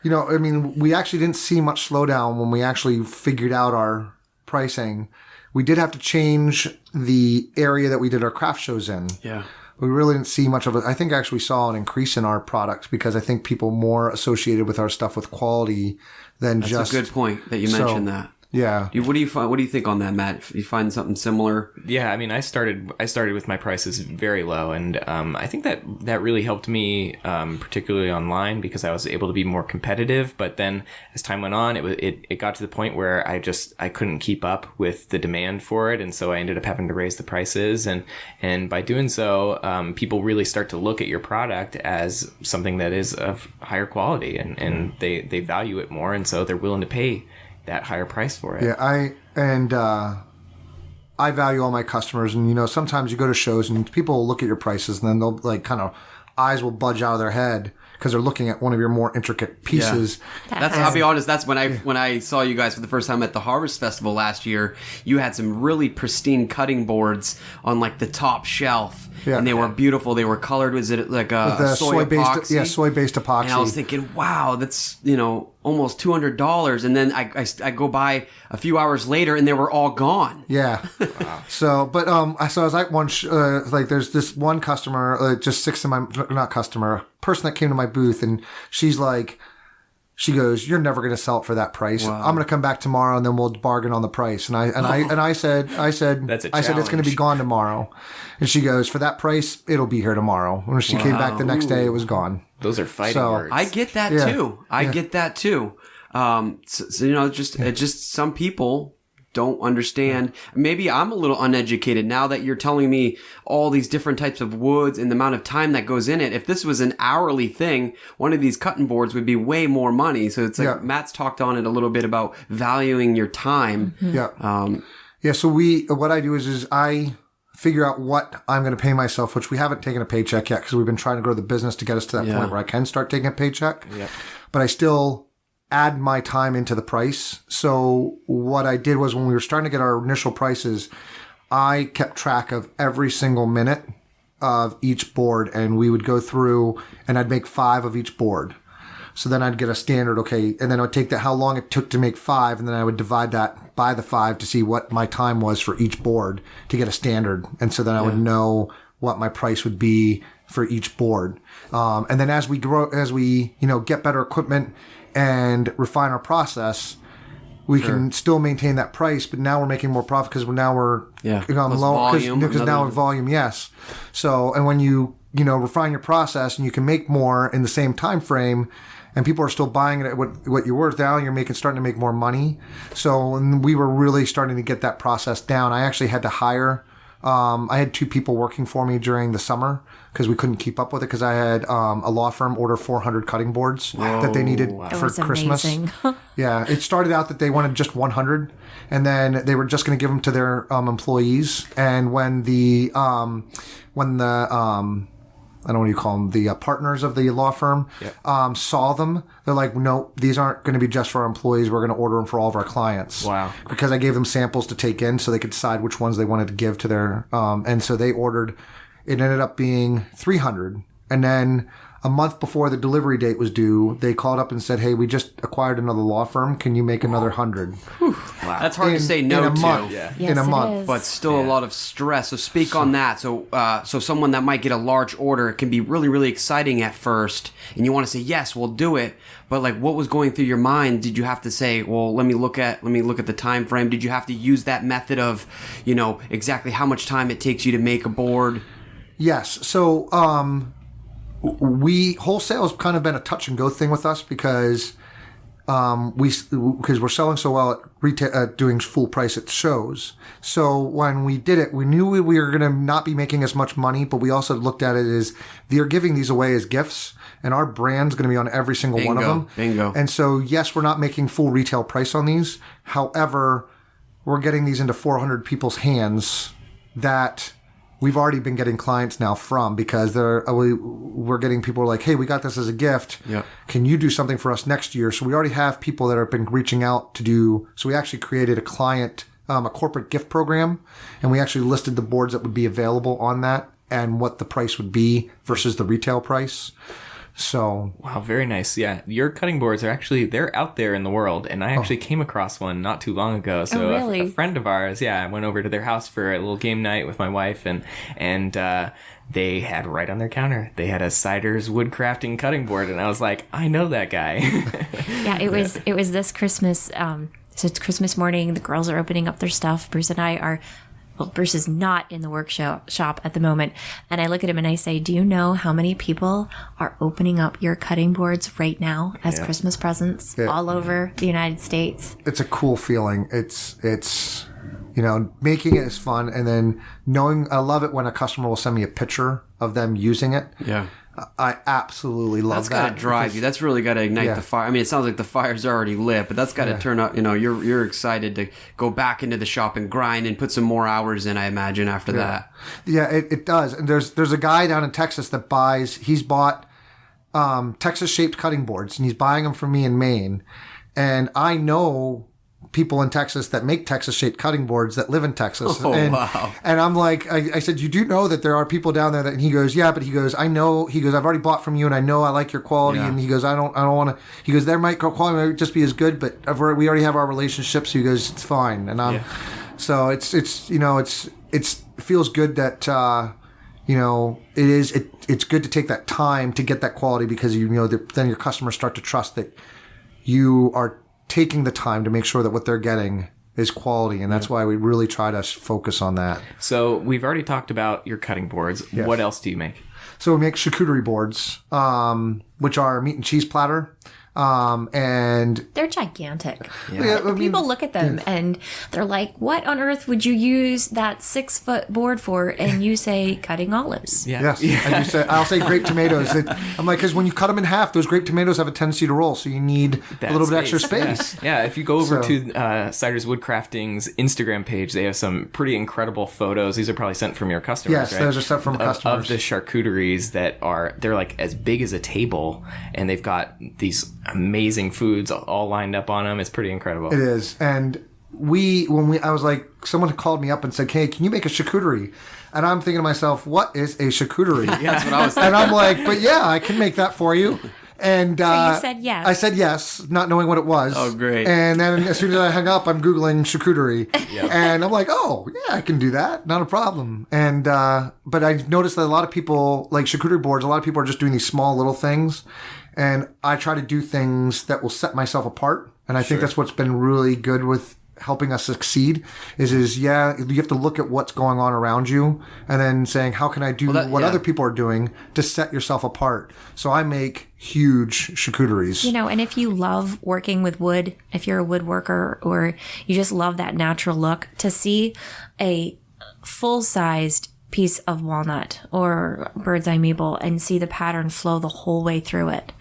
we actually didn't see much slowdown when we actually figured out our pricing. We did have to change the area that we did our craft shows in. Yeah. We really didn't see much of it. I think actually saw an increase in our product, because I think people more associated with our stuff with quality than That's just. a good point that you mentioned that. Yeah. What do you think on that, Matt? You find something similar? Yeah, I mean, I started with my prices very low, and I think that really helped me, particularly online, because I was able to be more competitive. But then as time went on, it got to the point where I couldn't keep up with the demand for it, and so I ended up having to raise the prices. And by doing so, people really start to look at your product as something that is of higher quality, and they value it more, and so they're willing to pay that higher price for it. Yeah, I value all my customers, and sometimes you go to shows and people will look at your prices, and then they'll like kind of eyes will budge out of their head because they're looking at one of your more intricate pieces. Yeah. I'll be honest, that's when I saw you guys for the first time at the Harvest Festival last year. You had some really pristine cutting boards on like the top shelf. Yeah. And they were beautiful. They were colored. Was it like a soy-based epoxy? Yeah, soy-based epoxy. And I was thinking, wow, that's, almost $200. And then I go by a few hours later and they were all gone. Yeah. Wow. So I was like there's this one customer, just six of my, not customer, person that came to my booth, and she's like, she goes, "You're never going to sell it for that price. Wow. I'm going to come back tomorrow and then we'll bargain on the price." And I said, it's going to be gone tomorrow. And she goes, "For that price, it'll be here tomorw." When she came back the next day, it was gone. Those are fighting words. I get that too. I get that too. Just some people don't understand. Maybe I'm a little uneducated now that you're telling me all these different types of woods and the amount of time that goes in it. If this was an hourly thing, one of these cutting boards would be way more money. So it's like Matt's talked on it a little bit about valuing your time. So what I do is I figure out what I'm going to pay myself, which we haven't taken a paycheck yet because we've been trying to grow the business to get us to that point where I can start taking a paycheck. But I still add my time into the price. So what I did was when we were starting to get our initial prices, I kept track of every single minute of each board, and we would go through and I'd make 5 of each board. So then I'd get a standard, okay, and then I would take how long it took to make 5, and then I would divide that by the 5 to see what my time was for each board to get a standard. And so then I would know what my price would be for each board. And then as we grow, get better equipment and refine our process, we can still maintain that price, but now we're making more profit because we're low because now with volume, yes. So, and when you refine your process and you can make more in the same time frame, and people are still buying it at what you're worth now, you're starting to make more money. So when we were really starting to get that process down, I actually had to hire. I had 2 people working for me during the summer because we couldn't keep up with it because I had a law firm order 400 cutting boards that they needed for Christmas. It started out that they wanted just 100, and then they were just going to give them to their employees. And when the I don't know what you call them, the partners of the law firm, saw them. They're like, no, these aren't going to be just for our employees. We're going to order them for all of our clients. Wow. Because I gave them samples to take in so they could decide which ones they wanted to give to their, and so they ordered, it ended up being 300. And then a month before the delivery date was due, they called up and said, hey, we just acquired another law firm. Can you make another 100? Wow. That's hard to say no in a to. Month. Yes, in a month. Is. But still a lot of stress. So speak on that. So someone that might get a large order, it can be really, really exciting at first. And you want to say, yes, we'll do it. But like, what was going through your mind? Did you have to say, well, let me look at the time frame? Did you have to use that method of, exactly how much time it takes you to make a board? Yes. So, wholesale has kind of been a touch and go thing with us because we're selling so well at retail, doing full price at shows. So when we did it, we knew we were going to not be making as much money, but we also looked at it as they're giving these away as gifts, and our brand's going to be on every single one of them. Bingo. And so yes, we're not making full retail price on these. However, we're getting these into 400 people's hands that we've already been getting clients now from because we're getting people who are like, hey, we got this as a gift. Yeah. Can you do something for us next year? So we already have people that have been reaching out to do. So we actually created a corporate gift program, and we actually listed the boards that would be available on that and what the price would be versus the retail price. So wow, very nice. Yeah, your cutting boards they're out there in the world, and I actually came across one not too long ago. So really? a friend of ours, I went over to their house for a little game night with my wife, and they had right on their counter, they had a Ciders Woodcrafting cutting board, and I was like, I know that guy. It was this Christmas. So it's Christmas morning. The girls are opening up their stuff. Bruce and I are. Well, Bruce is not in the workshop at the moment. And I look at him and I say, do you know how many people are opening up your cutting boards right now as Christmas presents all over the United States? It's a cool feeling. It's making it is fun. And then I love it when a customer will send me a picture of them using it. Yeah. I absolutely love that. That's got to drive you. That's really got to ignite the fire. I mean, it sounds like the fire's already lit, but that's got to turn up. You're excited to go back into the shop and grind and put some more hours in, I imagine, after that. Yeah, it does. And there's a guy down in Texas that he's bought Texas-shaped cutting boards, and he's buying them from me in Maine. And I know people in Texas that make Texas-shaped cutting boards that live in Texas. Wow. And I'm like, I said, you do know that there are people down there that, and he goes, yeah, but he goes, I know, he goes, I've already bought from you and I know I like your quality. Yeah. And he goes, I don't want to, he goes, their quality might just be as good, but we already have our relationship. So he goes, it's fine. And so it feels good that, it's good to take that time to get that quality because, then your customers start to trust that you are taking the time to make sure that what they're getting is quality, and that's why we really try to focus on that. So we've already talked about your cutting boards. Yes. What else do you make? So we make charcuterie boards, which are meat and cheese platter. And they're gigantic. yeah, I mean, People look at them and they're like, what on earth would you use that 6-foot board for? And you say cutting olives. yes. And I'll say grape tomatoes. I'm like, because when you cut them in half, those grape tomatoes have a tendency to roll, so you need a little bit extra space. Yeah, if you go over to Ciders Woodcrafting's Instagram page, they have some pretty incredible photos. These are probably sent from your customers, Yes, right? those are sent from customers. Of the charcuteries they're like as big as a table, and they've got these amazing foods all lined up on them. It's pretty incredible. It is. And I was like, someone called me up and said, hey, can you make a charcuterie? And I'm thinking to myself, what is a charcuterie? Yeah, that's what I was thinking. And I'm like, but yeah, I can make that for you. And So you said yes. I said yes, not knowing what it was. Oh, great. And then as soon as I hung up, I'm Googling charcuterie. And I'm like, oh, yeah, I can do that. Not a problem. And, but I noticed that a lot of people, like charcuterie boards, a lot of people are just doing these small little things. And I try to do things that will set myself apart. And I think that's what's been really good with helping us succeed is you have to look at what's going on around you and then saying, how can I do what other people are doing to set yourself apart? So I make huge charcuteries. And if you love working with wood, if you're a woodworker or you just love that natural look, to see a full-sized piece of walnut or bird's eye maple and see the pattern flow the whole way through it,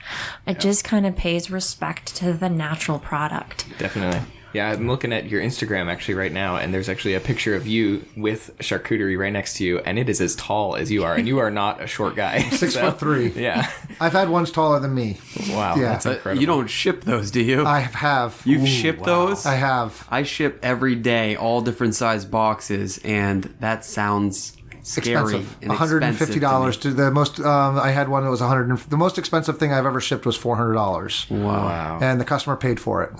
it just kind of pays respect to the natural product. Definitely. Yeah, I'm looking at your Instagram actually right now, and there's actually a picture of you with charcuterie right next to you, and it is as tall as you are, and you are not a short guy. 6'3". Yeah. I've had ones taller than me. Wow. Yeah. That's incredible. You don't ship those, do you? I have. You've shipped those? I have. I ship every day, all different size boxes, and that sounds scary Expensive. and $150 to the most. I had one that was the most expensive thing I've ever shipped was $400. Wow. And the customer paid for it.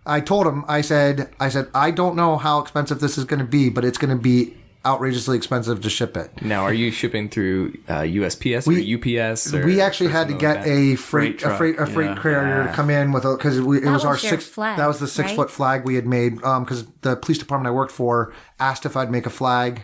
I told him, I said, I don't know how expensive this is going to be, but it's going to be outrageously expensive to ship it. Now, are you shipping through USPS or UPS? Or we actually had to get a freight carrier to come in with because it was our flag. That was the 6-foot flag we had made because the police department I worked for asked if I'd make a flag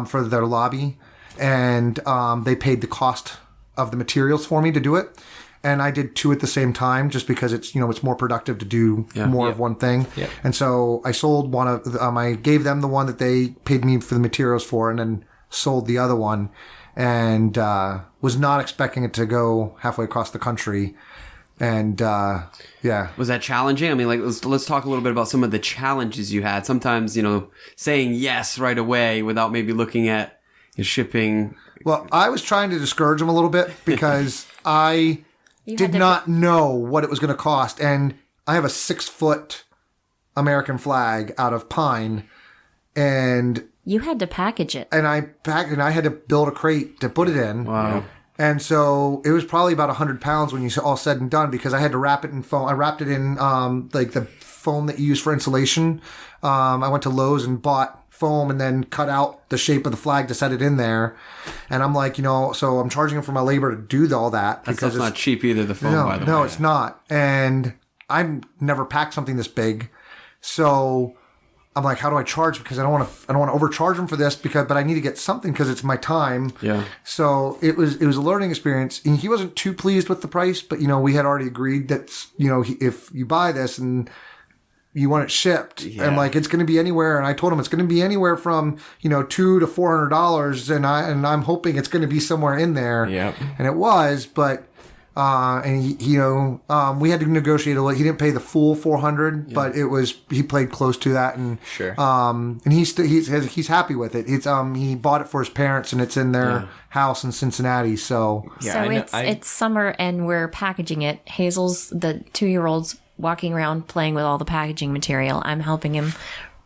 for their lobby, and they paid the cost of the materials for me to do it. And I did 2 at the same time just because it's more productive to do more of one thing. Yeah. And so I sold one of I gave them the one that they paid me for the materials for, and then sold the other one, and was not expecting it to go halfway across the country. And Was that challenging? I mean, like let's talk a little bit about some of the challenges you had. Sometimes, saying yes right away without maybe looking at shipping. Well, I was trying to discourage them a little bit because I did not know what it was going to cost. And I have a 6-foot American flag out of pine, and You had to package it. and I had to build a crate to put it in. Wow. And so it was probably about 100 pounds when you all said and done, because I had to wrap it in foam. I wrapped it in like the foam that you use for insulation. I went to Lowe's and bought foam and then cut out the shape of the flag to set it in there. And I'm like, so I'm charging them for my labor to do all that. That's because not cheap either, the phone, by the way. No, it's not. And I've never packed something this big. So I'm like, how do I charge? Because I don't want to overcharge them for this but I need to get something because it's my time. Yeah. So it was a learning experience. And he wasn't too pleased with the price, but we had already agreed that, if you buy this and you want it shipped, and like it's going to be anywhere. And I told him it's going to be anywhere from $200 to $400, and I'm hoping it's going to be somewhere in there. Yeah. And it was, but and we had to negotiate a little. He didn't pay the full $400, but he played close to that, and Sure. And he's happy with it. It's he bought it for his parents, and it's in their house in Cincinnati. So It's summer and we're packaging it. Hazel's the 2-year-old's walking around playing with all the packaging material. I'm helping him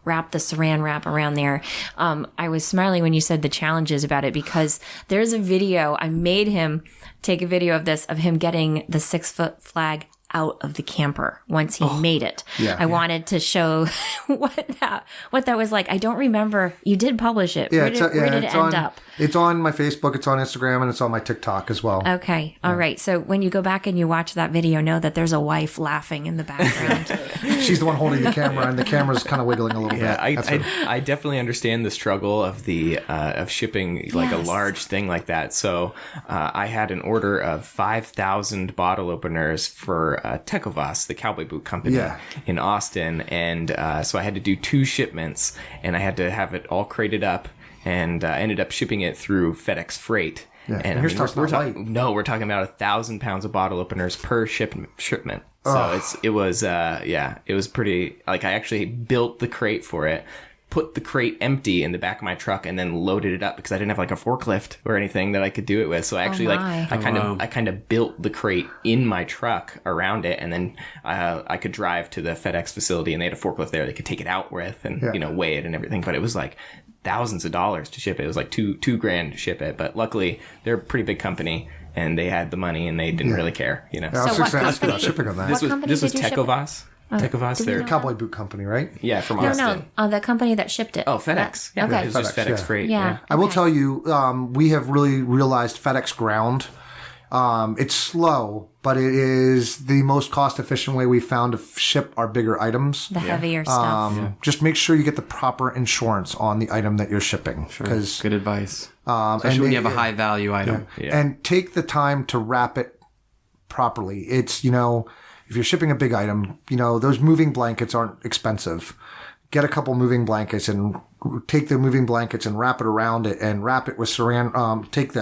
wrap the saran wrap around there. I was smiling when you said the challenges about it, because there's a video. I made him take a video of him getting the 6-foot flag out of the camper once he made it. I wanted to show what that was like. I don't remember. You did publish it. Where did it end up? It's on my Facebook, it's on Instagram, and it's on my TikTok as well. Okay. All right. So when you go back and you watch that video, know that there's a wife laughing in the background. She's the one holding the camera, and the camera's kind of wiggling a little bit. I definitely understand the struggle of the of shipping like a large thing like that. So I had an order of 5,000 bottle openers for Tecovas, the cowboy boot company in Austin, and so I had to do 2 shipments, and I had to have it all crated up, and I ended up shipping it through FedEx Freight. Yeah. And we're talking about 1,000 pounds of bottle openers per shipment. So it was pretty, like, I actually built the crate for it, put the crate empty in the back of my truck, and then loaded it up because I didn't have like a forklift or anything that I could do it with. So I actually I kind of built the crate in my truck around it, and then I could drive to the FedEx facility, and they had a forklift there they could take it out with and weigh it and everything. But it was like thousands of dollars to ship it. It was like $2,000 to ship it. But luckily they're a pretty big company, and they had the money, and they didn't really care. Yeah, so what company? Shipping on that. This was Tecovas. Tecovas, they're cowboy boot company, right? Yeah, from Austin. No, the company that shipped it. Oh, FedEx. Okay. It was just FedEx Freight. Yeah. I will tell you, we have really realized FedEx Ground. It's slow, but it is the most cost-efficient way we found to ship our bigger items. The heavier stuff. Just make sure you get the proper insurance on the item that you're shipping. Because Good advice. Especially when you have a high-value item. Yeah. And take the time to wrap it properly. It's, if you're shipping a big item, those moving blankets aren't expensive. Get a couple moving blankets and take the moving blankets and wrap it around it and wrap it with saran. Take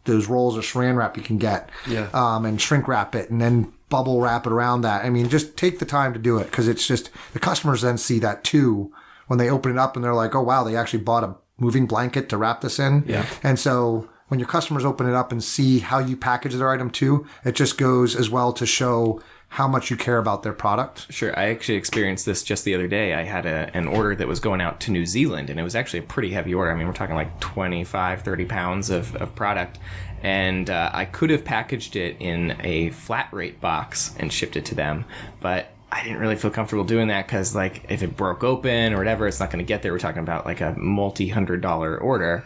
those rolls of saran wrap you can get, and shrink wrap it and then bubble wrap it around that. I mean, just take the time to do it, because it's just the customers then see that too when they open it up and they're like, oh wow, they actually bought a moving blanket to wrap this in. Yeah. And so when your customers open it up and see how you package their item too, it just goes as well to show how much you care about their product. Sure. I actually experienced this just the other day. I had an order that was going out to New Zealand, and it was actually a pretty heavy order. I mean, we're talking like 25, 30 pounds of product. And I could have packaged it in a flat rate box and shipped it to them, but I didn't really feel comfortable doing that because, like, if it broke open or whatever, it's not going to get there. We're talking about like a multi-$100 order.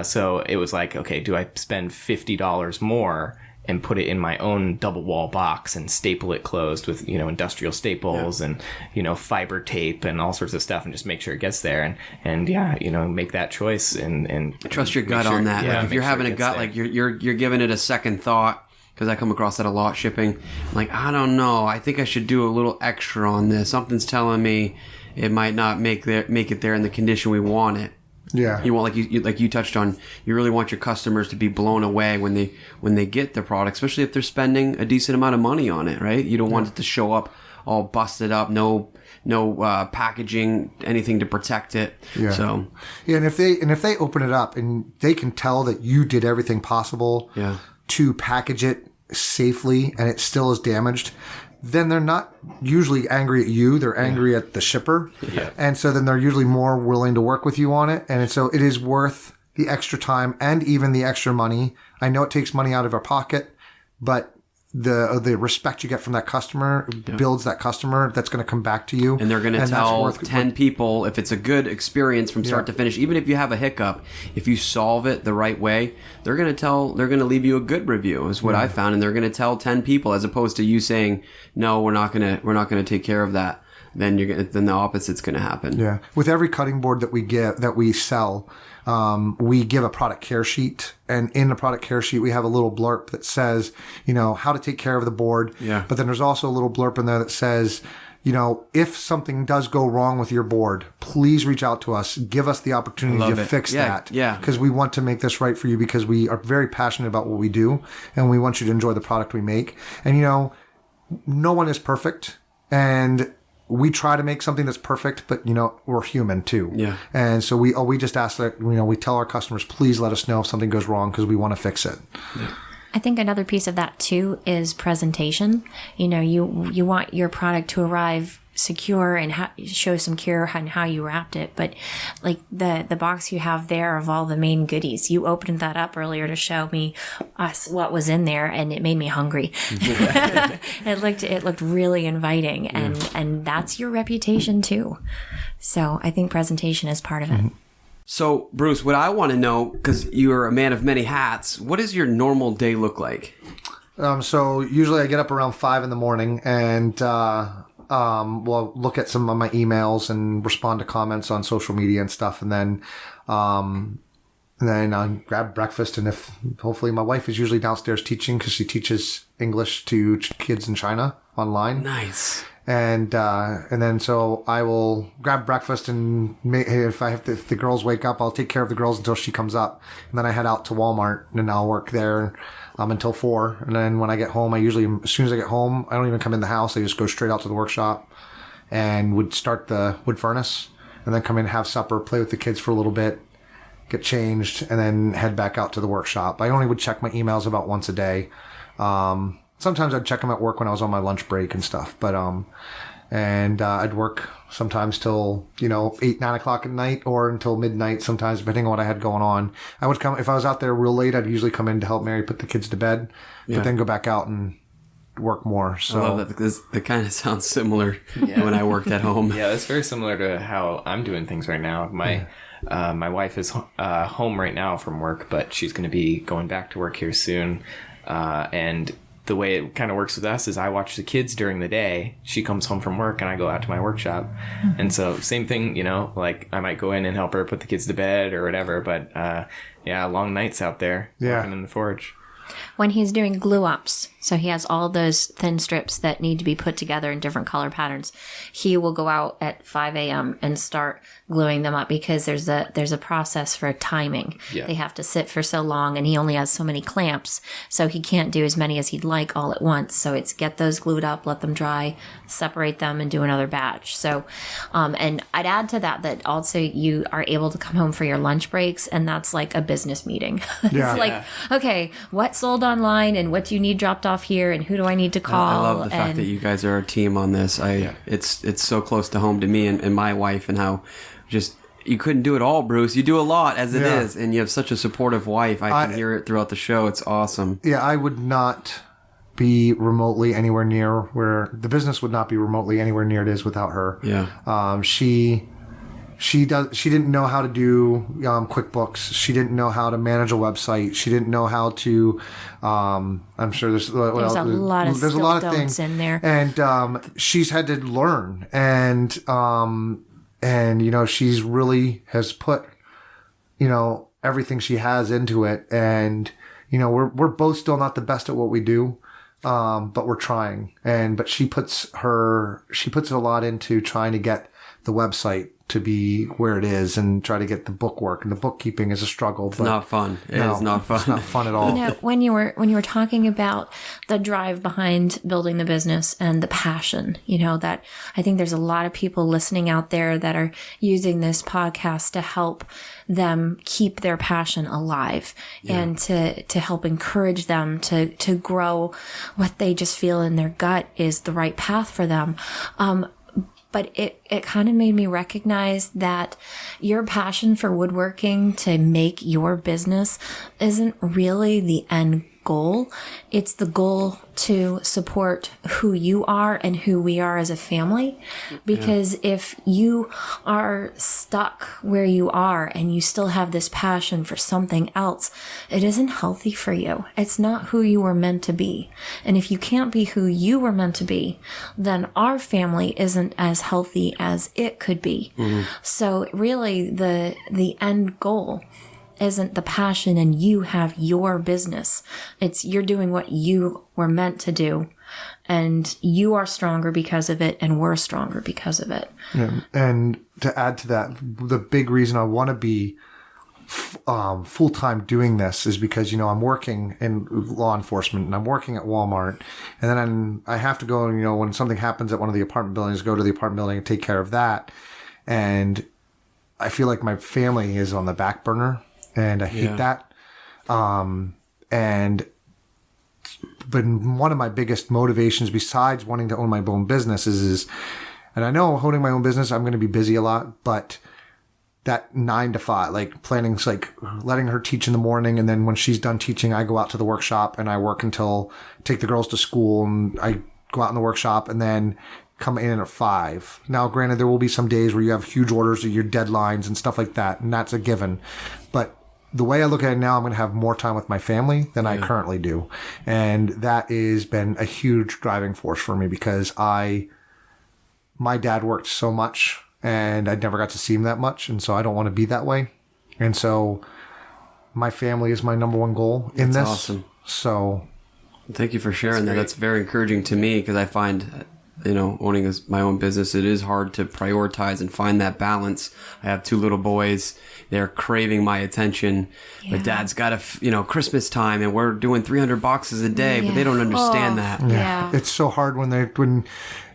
So it was like, okay, do I spend $50 more and put it in my own double wall box and staple it closed with, industrial staples and, fiber tape and all sorts of stuff, and just make sure it gets there and make that choice and trust your gut on that. Like if you're having a gut, like you're giving it a second thought, because I come across that a lot shipping. I'm like, I don't know. I think I should do a little extra on this. Something's telling me it might not make it there in the condition we want it. Yeah. You want, like you touched on, you really want your customers to be blown away when they get the product, especially if they're spending a decent amount of money on it, right? You don't want it to show up all busted up, no packaging, anything to protect it. Yeah. So and if they open it up and they can tell that you did everything possible to package it safely and it still is damaged, then they're not usually angry at you. They're angry at the shipper. Yeah. And so then they're usually more willing to work with you on it. And so it is worth the extra time and even the extra money. I know it takes money out of our pocket, but the respect you get from that customer builds that customer that's going to come back to you. And they're going to tell 10 people if it's a good experience from start to finish. Even if you have a hiccup, if you solve it the right way, they're going to leave you a good review is what I found. And they're going to tell 10 people, as opposed to you saying, no, we're not going to take care of that. Then then the opposite's going to happen. Yeah. With every cutting board that we sell, we give a product care sheet, and in the product care sheet, we have a little blurb that says, how to take care of the board. Yeah. But then there's also a little blurb in there that says, if something does go wrong with your board, please reach out to us. Give us the opportunity to fix that. Yeah. Because we want to make this right for you, because we are very passionate about what we do, and we want you to enjoy the product we make. And, no one is perfect, and we try to make something that's perfect, but we're human too. Yeah. And so we just ask that, we tell our customers, please let us know if something goes wrong, because we want to fix it. Yeah. I think another piece of that too is presentation. You want your product to arrive secure and show some care on how you wrapped it. But like the box you have there of all the Maine goodies, you opened that up earlier to show me us what was in there, and it made me hungry. It looked really inviting, and that's your reputation too. So I think presentation is part of it. So, Bruce, what I want to know, because you're a man of many hats, what does your normal day look like? So usually I get up around 5 in the morning and we'll look at some of my emails and respond to comments on social media and stuff, and then I grab breakfast. And if hopefully my wife is usually downstairs teaching because she teaches English to kids in China online. Nice. And then so I will grab breakfast, and if the girls wake up, I'll take care of the girls until she comes up, and then I head out to Walmart and I'll work there until 4. And then when I get home, as soon as I get home, I don't even come in the house. I just go straight out to the workshop and would start the wood furnace, and then come in, have supper, play with the kids for a little bit, get changed, and then head back out to the workshop. I only would check my emails about once a day. Sometimes I'd check them at work when I was on my lunch break and stuff, but I'd work sometimes till 8, 9 o'clock at night, or until midnight sometimes, depending on what I had going on. I would come if I was out there real late. I'd usually come in to help Mary put the kids to bed, but then go back out and work more. So I love that, because it kind of sounds similar when I worked at home. Yeah, that's very similar to how I'm doing things right now. My wife is home right now from work, but she's going to be going back to work here soon, and the way it kind of works with us is I watch the kids during the day. She comes home from work and I go out to my workshop. Mm-hmm. And so same thing, like I might go in and help her put the kids to bed or whatever. But long nights out there working in the forge. When he's doing glue ups, so he has all those thin strips that need to be put together in different color patterns, he will go out at 5 a.m. and start gluing them up, because there's a process for timing. Yeah. They have to sit for so long, and he only has so many clamps, so he can't do as many as he'd like all at once. So it's get those glued up, let them dry, separate them, and do another batch. So, and I'd add to that also you are able to come home for your lunch breaks, and that's like a business meeting. It's okay, what sold online, and what do you need dropped off here, and who do I need to call? I love the fact that you guys are a team on this. It's so close to home to me and my wife, and how just you couldn't do it all, Bruce. You do a lot as it is, and you have such a supportive wife. I can hear it throughout the show. It's awesome. Yeah, I would not be remotely anywhere near where the business would not be remotely anywhere near it is without her. Yeah. She didn't know how to do QuickBooks. She didn't know how to manage a website. She didn't know how to. I'm sure there's a lot of things in there, and she's had to learn. And she's really has put everything she has into it. And we're both still not the best at what we do, but we're trying. But she puts a lot into trying to get the website to be where it is, and try to get the bookwork, and the bookkeeping is a struggle. It's not fun. It is not fun. It's not fun at all. When you were talking about the drive behind building the business and the passion, that I think there's a lot of people listening out there that are using this podcast to help them keep their passion alive, and to help encourage them to grow what they just feel in their gut is the right path for them. But it kind of made me recognize that your passion for woodworking to make your business isn't really the end goal. It's the goal to support who you are and who we are as a family. Because if you are stuck where you are and you still have this passion for something else, it isn't healthy for you. It's not who you were meant to be. And if you can't be who you were meant to be, then our family isn't as healthy as it could be. Mm-hmm. So really the end goal isn't the passion and you have your business. It's you're doing what you were meant to do, and you are stronger because of it, and we're stronger because of it. Yeah. And to add to that, the big reason I want to be full-time doing this is because, I'm working in law enforcement, and I'm working at Walmart, and then I have to go, when something happens at one of the apartment buildings, go to the apartment building and take care of that. And I feel like my family is on the back burner. And I hate that. And been one of my biggest motivations besides wanting to own my own business is, and I know owning my own business, I'm going to be busy a lot, but that 9 to 5, like planning's like letting her teach in the morning. And then when she's done teaching, I go out to the workshop and I work until take the girls to school, and I go out in the workshop and then come in at 5. Now, granted, there will be some days where you have huge orders or your deadlines and stuff like that. And that's a given. But the way I look at it now, I'm going to have more time with my family than I currently do. And that has been a huge driving force for me because my dad worked so much and I never got to see him that much. And so I don't want to be that way. And so my family is my number one goal in this. That's awesome. So thank you for sharing that. That's very encouraging to me because I find, owning my own business, it is hard to prioritize and find that balance. I have 2 little boys. They're craving my attention. Yeah. But dad's got Christmas time and we're doing 300 boxes a day, but they don't understand that. Yeah. It's so hard when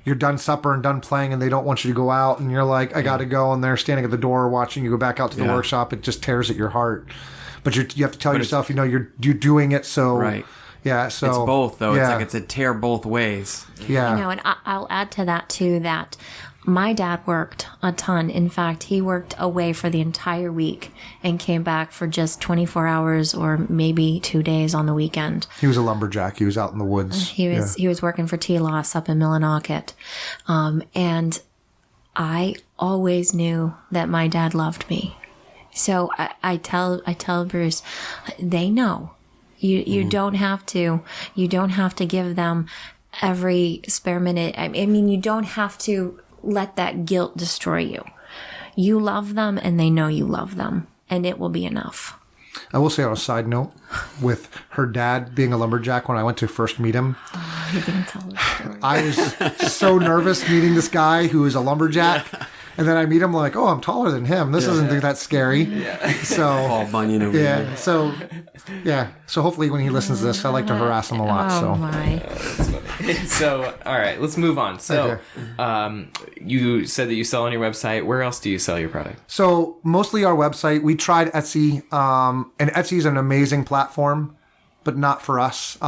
you're done supper and done playing and they don't want you to go out and you're like, I got to go. And they're standing at the door watching you go back out to the workshop. It just tears at your heart. But you have to tell yourself, you're doing it. So, right. Yeah. So it's both though. Yeah. It's a tear both ways. Yeah. And I'll add to that too, that my dad worked a ton. In fact, he worked away for the entire week and came back for just 24 hours or maybe 2 days on the weekend. He was a lumberjack. He was out in the woods. He was working for T-Loss up in Millinocket. And I always knew that my dad loved me. So I tell Bruce, they know. You don't have to give them every spare minute. I mean, you don't have to let that guilt destroy you. You love them and they know you love them, and it will be enough. I will say on a side note, with her dad being a lumberjack, when I went to first meet him, You're gonna tell the story. I was so nervous meeting this guy who is a lumberjack. And then I meet him like, oh, I'm taller than him. This isn't that scary. Yeah. So Paul Bunyan over here. So hopefully when he listens to this, I like to harass him a lot. Oh my. That's funny. So, all right, let's move on. So, you said that you sell on your website. Where else do you sell your product? So mostly our website. We tried Etsy, and Etsy is an amazing platform, but not for us.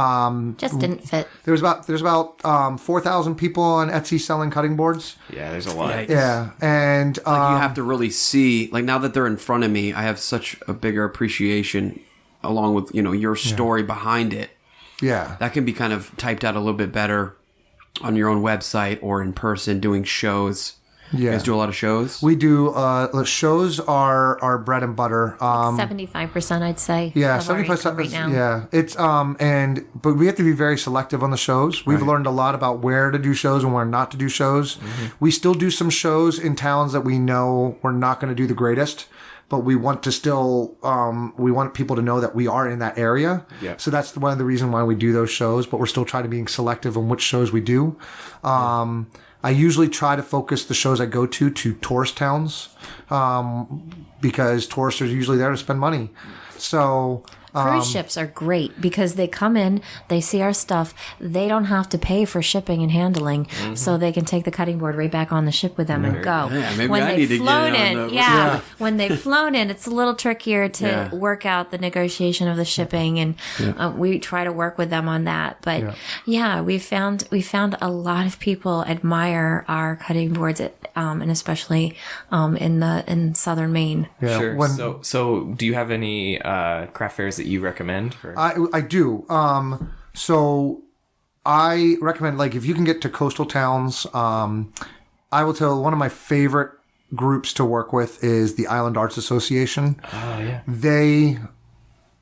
Just didn't fit. There's about 4,000 people on Etsy selling cutting boards. Yeah, there's a lot. Yeah, and you have to really see, like, now that they're in front of me, I have such a bigger appreciation along with, your story behind it. Yeah. That can be kind of typed out a little bit better on your own website or in person doing shows. Yeah. You guys do a lot of shows? We do. Shows are our bread and butter. 75%, I'd say. Yeah, 75% right now. Yeah, it's but we have to be very selective on the shows. We've learned a lot about where to do shows and where not to do shows. Mm-hmm. We still do some shows in towns that we know we're not going to do the greatest, but we want to still we want people to know that we are in that area. Yeah. So that's one of the reasons why we do those shows. But we're still trying to be selective on which shows we do. I usually try to focus the shows I go to tourist towns, because tourists are usually there to spend money. So cruise ships are great because they come in, they see our stuff, they don't have to pay for shipping and handling, so they can take the cutting board right back on the ship with them and go. Yeah, maybe when I need to get in. When they've flown in, it's a little trickier to work out the negotiation of the shipping, and we try to work with them on that. But we found a lot of people admire our cutting boards, and especially in southern Maine. Yeah. Sure. So do you have any craft fairs that you recommend? I do. So I recommend, like, if you can get to coastal towns, I will tell one of my favorite groups to work with is the Island Arts Association. Oh, yeah.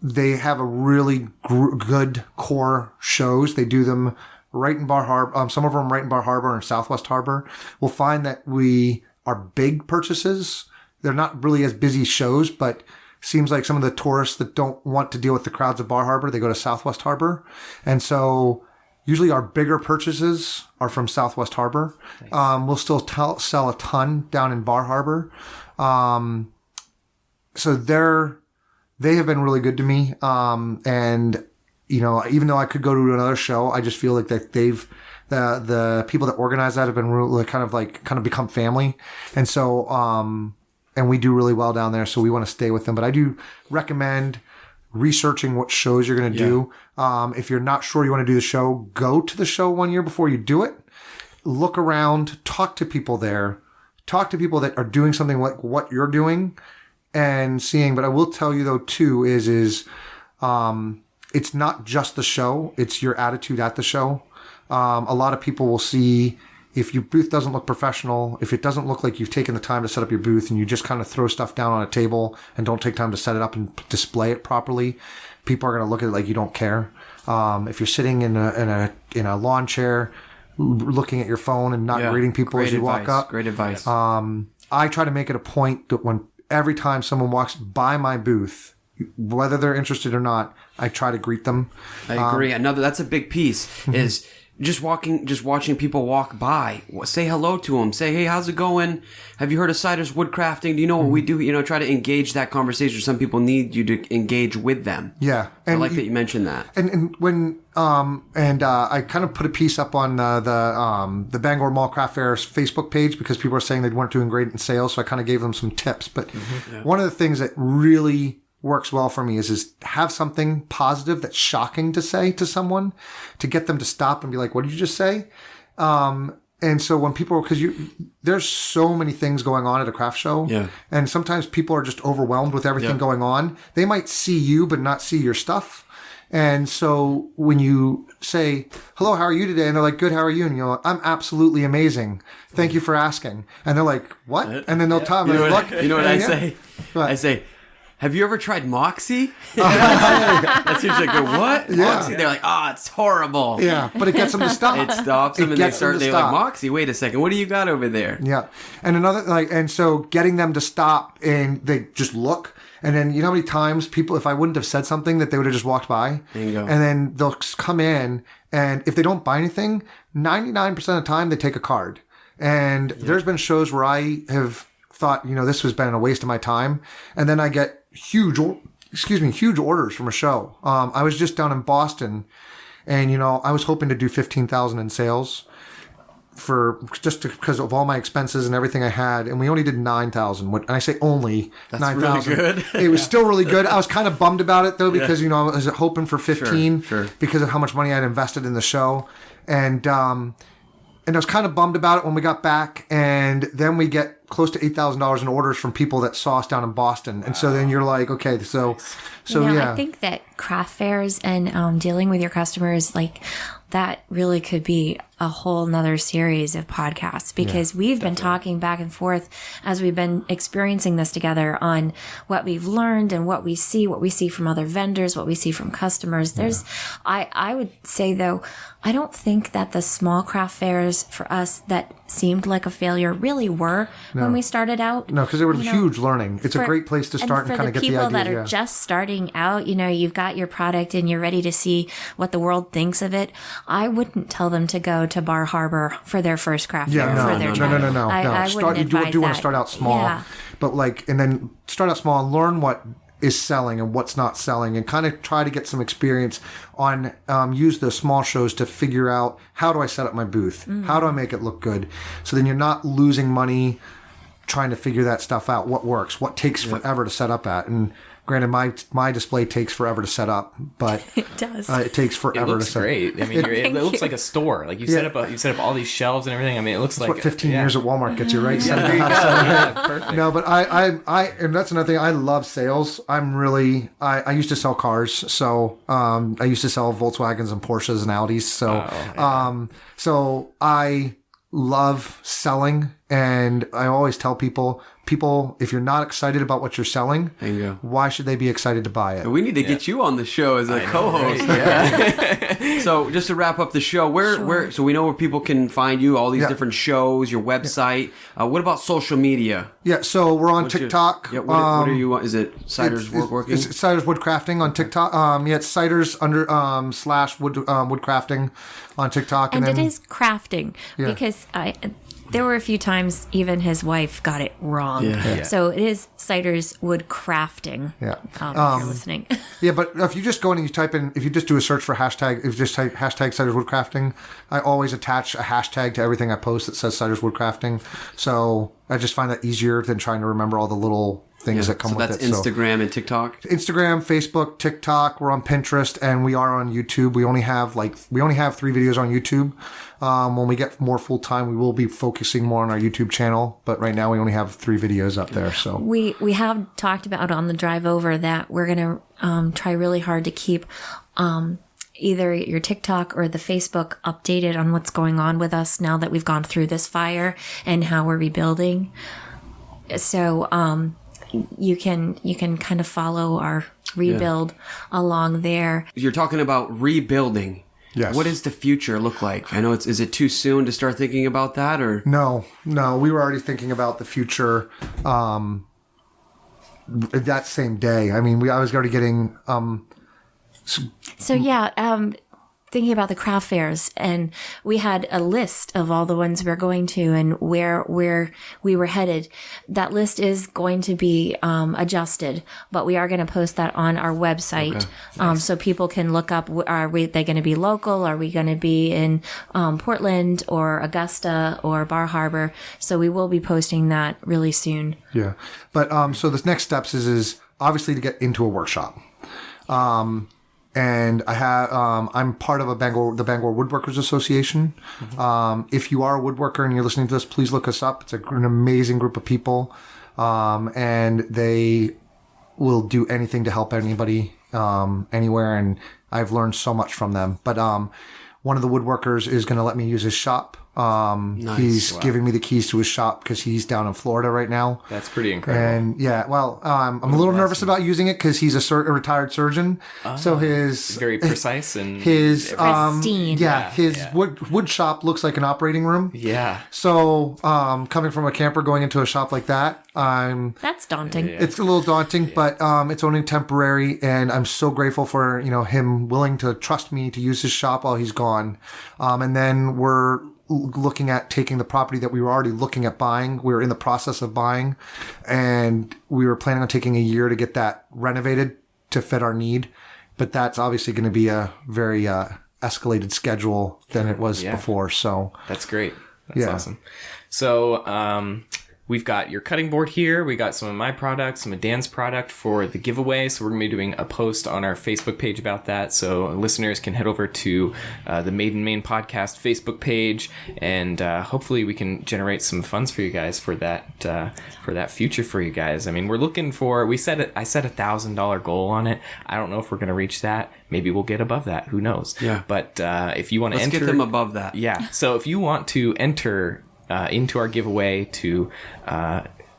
They have a really good core shows. They do them right in Bar Harbor. Some of them right in Bar Harbor and Southwest Harbor. We'll find that our big purchases, they're not really as busy shows, but seems like some of the tourists that don't want to deal with the crowds of Bar Harbor, they go to Southwest Harbor. And so usually our bigger purchases are from Southwest Harbor. Nice. We'll still sell a ton down in Bar Harbor. So they have been really good to me. And, even though I could go to another show, I just feel like that the people that organize that have been really kind of become family. And so, and we do really well down there, so we want to stay with them. But I do recommend researching what shows you're going to do. If you're not sure you want to do the show, go to the show 1 year before you do it. Look around, talk to people there, talk to people that are doing something like what you're doing and seeing. But I will tell you though too is it's not just the show, it's your attitude at the show. A lot of people will see if your booth doesn't look professional, if it doesn't look like you've taken the time to set up your booth and you just kind of throw stuff down on a table and don't take time to set it up and display it properly, people are going to look at it like you don't care. If you're sitting in a lawn chair, looking at your phone and not greeting people as you walk up. Great advice. I try to make it a point that every time someone walks by my booth, whether they're interested or not, I try to greet them. I agree. That's a big piece is just watching people walk by. Say hello to them. Say, hey, how's it going? Have you heard of Ciders Woodcrafting? Do you know what we do? Try to engage that conversation. Some people need you to engage with them. Yeah. And I like that you mentioned that. And when I kind of put a piece up on the Bangor Mall Craft Fair's Facebook page because people are saying they weren't doing great in sales, so I kind of gave them some tips. But one of the things that really works well for me is have something positive that's shocking to say to someone to get them to stop and be like, what did you just say? And so when people, because there's so many things going on at a craft show, and sometimes people are just overwhelmed with everything going on. They might see you, but not see your stuff. And so when you say, hello, how are you today? And they're like, good, how are you? And you're like, I'm absolutely amazing. Thank you for asking. And they're like, what? And then they'll tell me, look. You know what I say? I say, have you ever tried Moxie? That's usually like, what? Moxie? They're like, it's horrible. Yeah, but it gets them to stop. It stops them and they're like, Moxie, wait a second, what do you got over there? Yeah. And so getting them to stop and they just look. And then you know how many times people, if I wouldn't have said something, that they would have just walked by. Bingo. And then they'll come in, and if they don't buy anything, 99% of the time they take a card. And there's been shows where I have thought, this has been a waste of my time. And then I get huge orders from a show. I was just down in Boston, and I was hoping to do 15,000 in sales because of all my expenses and everything I had, and we only did 9,000. And I say only 9,000. Really good. It was still really good. I was kind of bummed about it though because I was hoping for 15 because of how much money I'd invested in the show, and I was kind of bummed about it when we got back, and then we get close to $8,000 in orders from people that saw us down in Boston. And so then you're like, okay, so yeah. I think that craft fairs and dealing with your customers, like that really could be a whole nother series of podcasts because we've been talking back and forth as we've been experiencing this together on what we've learned and what we see from other vendors, what we see from customers. I would say though, I don't think that the small craft fairs for us that seemed like a failure really were when we started out. No, because they were huge learning. It's a great place to start and kind of get the idea. For the people that are just starting out, you've got your product and you're ready to see what the world thinks of it. I wouldn't tell them to go to Bar Harbor for their first craft fair. No. I wouldn't advise you want to start out small, but and then start out small and learn what is selling and what's not selling, and kind of try to get some experience on use the small shows to figure out how do I set up my booth, how do I make it look good, so then you're not losing money trying to figure that stuff out. What works, what takes forever to set up at, and granted, my display takes forever to set up, but it does. It takes forever to set up. It looks great. I mean, it looks like a store. Like you set up all these shelves and everything. I mean, it looks like what 15 years at Walmart gets you, right? Perfect. No, but I and that's another thing. I love sales. I used to sell cars, so I used to sell Volkswagens and Porsches and Audis. So I love selling, and I always tell people, if you're not excited about what you're selling, why should they be excited to buy it? We need to get you on the show as a co-host. Right? So just to wrap up the show, so we know where people can find you, all these different shows, your website. What about social media? Yeah, so we're on TikTok. What are you on? Is it Ciders Woodworking? It's Ciders Woodcrafting on TikTok. It's Ciders under / Woodcrafting on TikTok. And it is crafting because there were a few times even his wife got it wrong. So it is Ciders Woodcrafting. If you're listening. But if you just go in and if you just do a search for hashtag, if you just type hashtag Ciders Woodcrafting, I always attach a hashtag to everything I post that says Ciders Woodcrafting. So I just find that easier than trying to remember all the little things that come so with that's it. Instagram and TikTok. Instagram, Facebook, TikTok. We're on Pinterest, and we are on YouTube. We only have 3 videos on YouTube. When we get more full time, we will be focusing more on our YouTube channel. But right now, we only have 3 videos up there. So we have talked about on the drive over that we're gonna try really hard to keep either your TikTok or the Facebook updated on what's going on with us now that we've gone through this fire and how we're rebuilding. So you can kind of follow our rebuild along there. You're talking about rebuilding. yes. What does the future look like? I know is it too soon to start thinking about that, or No, we were already thinking about the future that same day. I mean, I was already getting So thinking about the craft fairs, and we had a list of all the ones we were going to and where we were headed. That list is going to be adjusted, but we are going to post that on our website. Okay. So people can look up, they going to be local? Are we going to be in Portland or Augusta or Bar Harbor? So we will be posting that really soon. Yeah. But so the next steps is obviously to get into a workshop. And I'm part of the Bangor Woodworkers Association. Mm-hmm. If you are a woodworker and you're listening to this, please look us up. It's an amazing group of people. And they will do anything to help anybody, anywhere. And I've learned so much from them. But, one of the woodworkers is going to let me use his shop. Nice. He's giving me the keys to his shop because he's down in Florida right now. That's pretty incredible. And yeah, well, I'm a little nervous about using it because he's a retired surgeon. So his very precise and his Pristine. his wood shop looks like an operating room. yeah. So coming from a camper going into a shop like that, That's daunting. it's a little daunting, but it's only temporary, and I'm so grateful for him willing to trust me to use his shop while he's gone. And then we're looking at taking the property that we were already looking at buying. We were in the process of buying, and we were planning on taking a year to get that renovated to fit our need. But that's obviously going to be a very escalated schedule than it was before. So That's great. That's awesome. So, we've got your cutting board here. We got some of my products, some of Dan's product for the giveaway. So we're going to be doing a post on our Facebook page about that. So listeners can head over to the Made in Maine podcast Facebook page, and hopefully we can generate some funds for you guys for that future for you guys. I mean, we're looking for. I set $1,000 goal on it. I don't know if we're going to reach that. Maybe we'll get above that. Who knows? Yeah. But if you want to enter, let's get them above that. Yeah. So if you want to enter into our giveaway to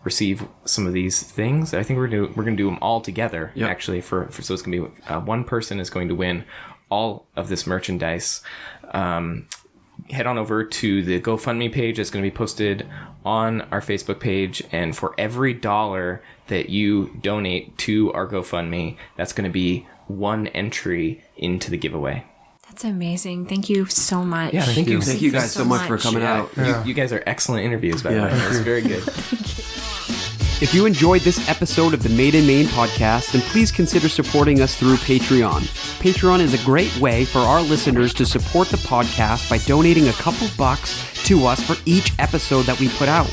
receive some of these things, I think we're gonna do them all together. Yep. Actually, so it's gonna be one person is going to win all of this merchandise. Head on over to the GoFundMe page. It's going to be posted on our Facebook page, and for every $1 that you donate to our GoFundMe, that's going to be one entry into the giveaway. That's amazing. Thank you so much. Yeah, thank you. Thank you guys so much for coming out. You guys are excellent interviews, by the way. It was very good. If you enjoyed this episode of the Made in Maine podcast, then please consider supporting us through Patreon. Patreon is a great way for our listeners to support the podcast by donating a couple bucks to us for each episode that we put out.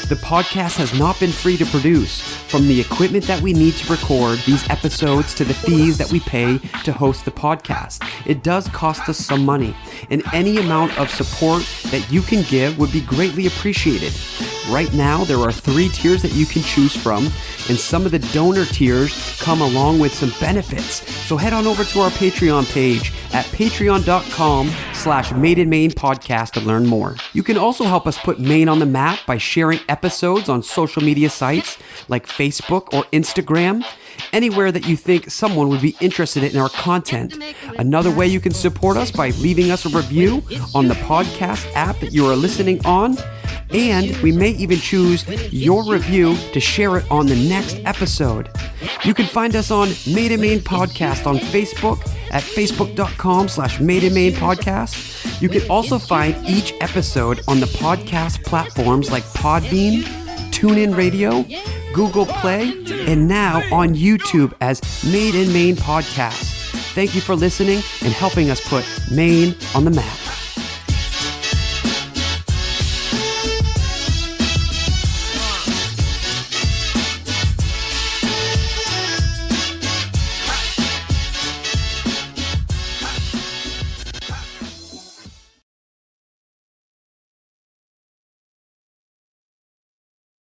The podcast has not been free to produce, from the equipment that we need to record these episodes to the fees that we pay to host the podcast. It does cost us some money, and any amount of support that you can give would be greatly appreciated. Right now, there are 3 tiers that you can choose from, and some of the donor tiers come along with some benefits. So head on over to our Patreon page at patreon.com/MadeInMaine podcast to learn more. You can also help us put Maine on the map by sharing episodes on social media sites like Facebook or Instagram, anywhere that you think someone would be interested in our content. Another way you can support us by leaving us a review on the podcast app that you are listening on. And we may even choose your review to share it on the next episode. You can find us on Made in Maine Podcast on Facebook at facebook.com/Made in Maine Podcast. You can also find each episode on the podcast platforms like Podbean, TuneIn Radio, Google Play, and now on YouTube as Made in Maine Podcast. Thank you for listening and helping us put Maine on the map.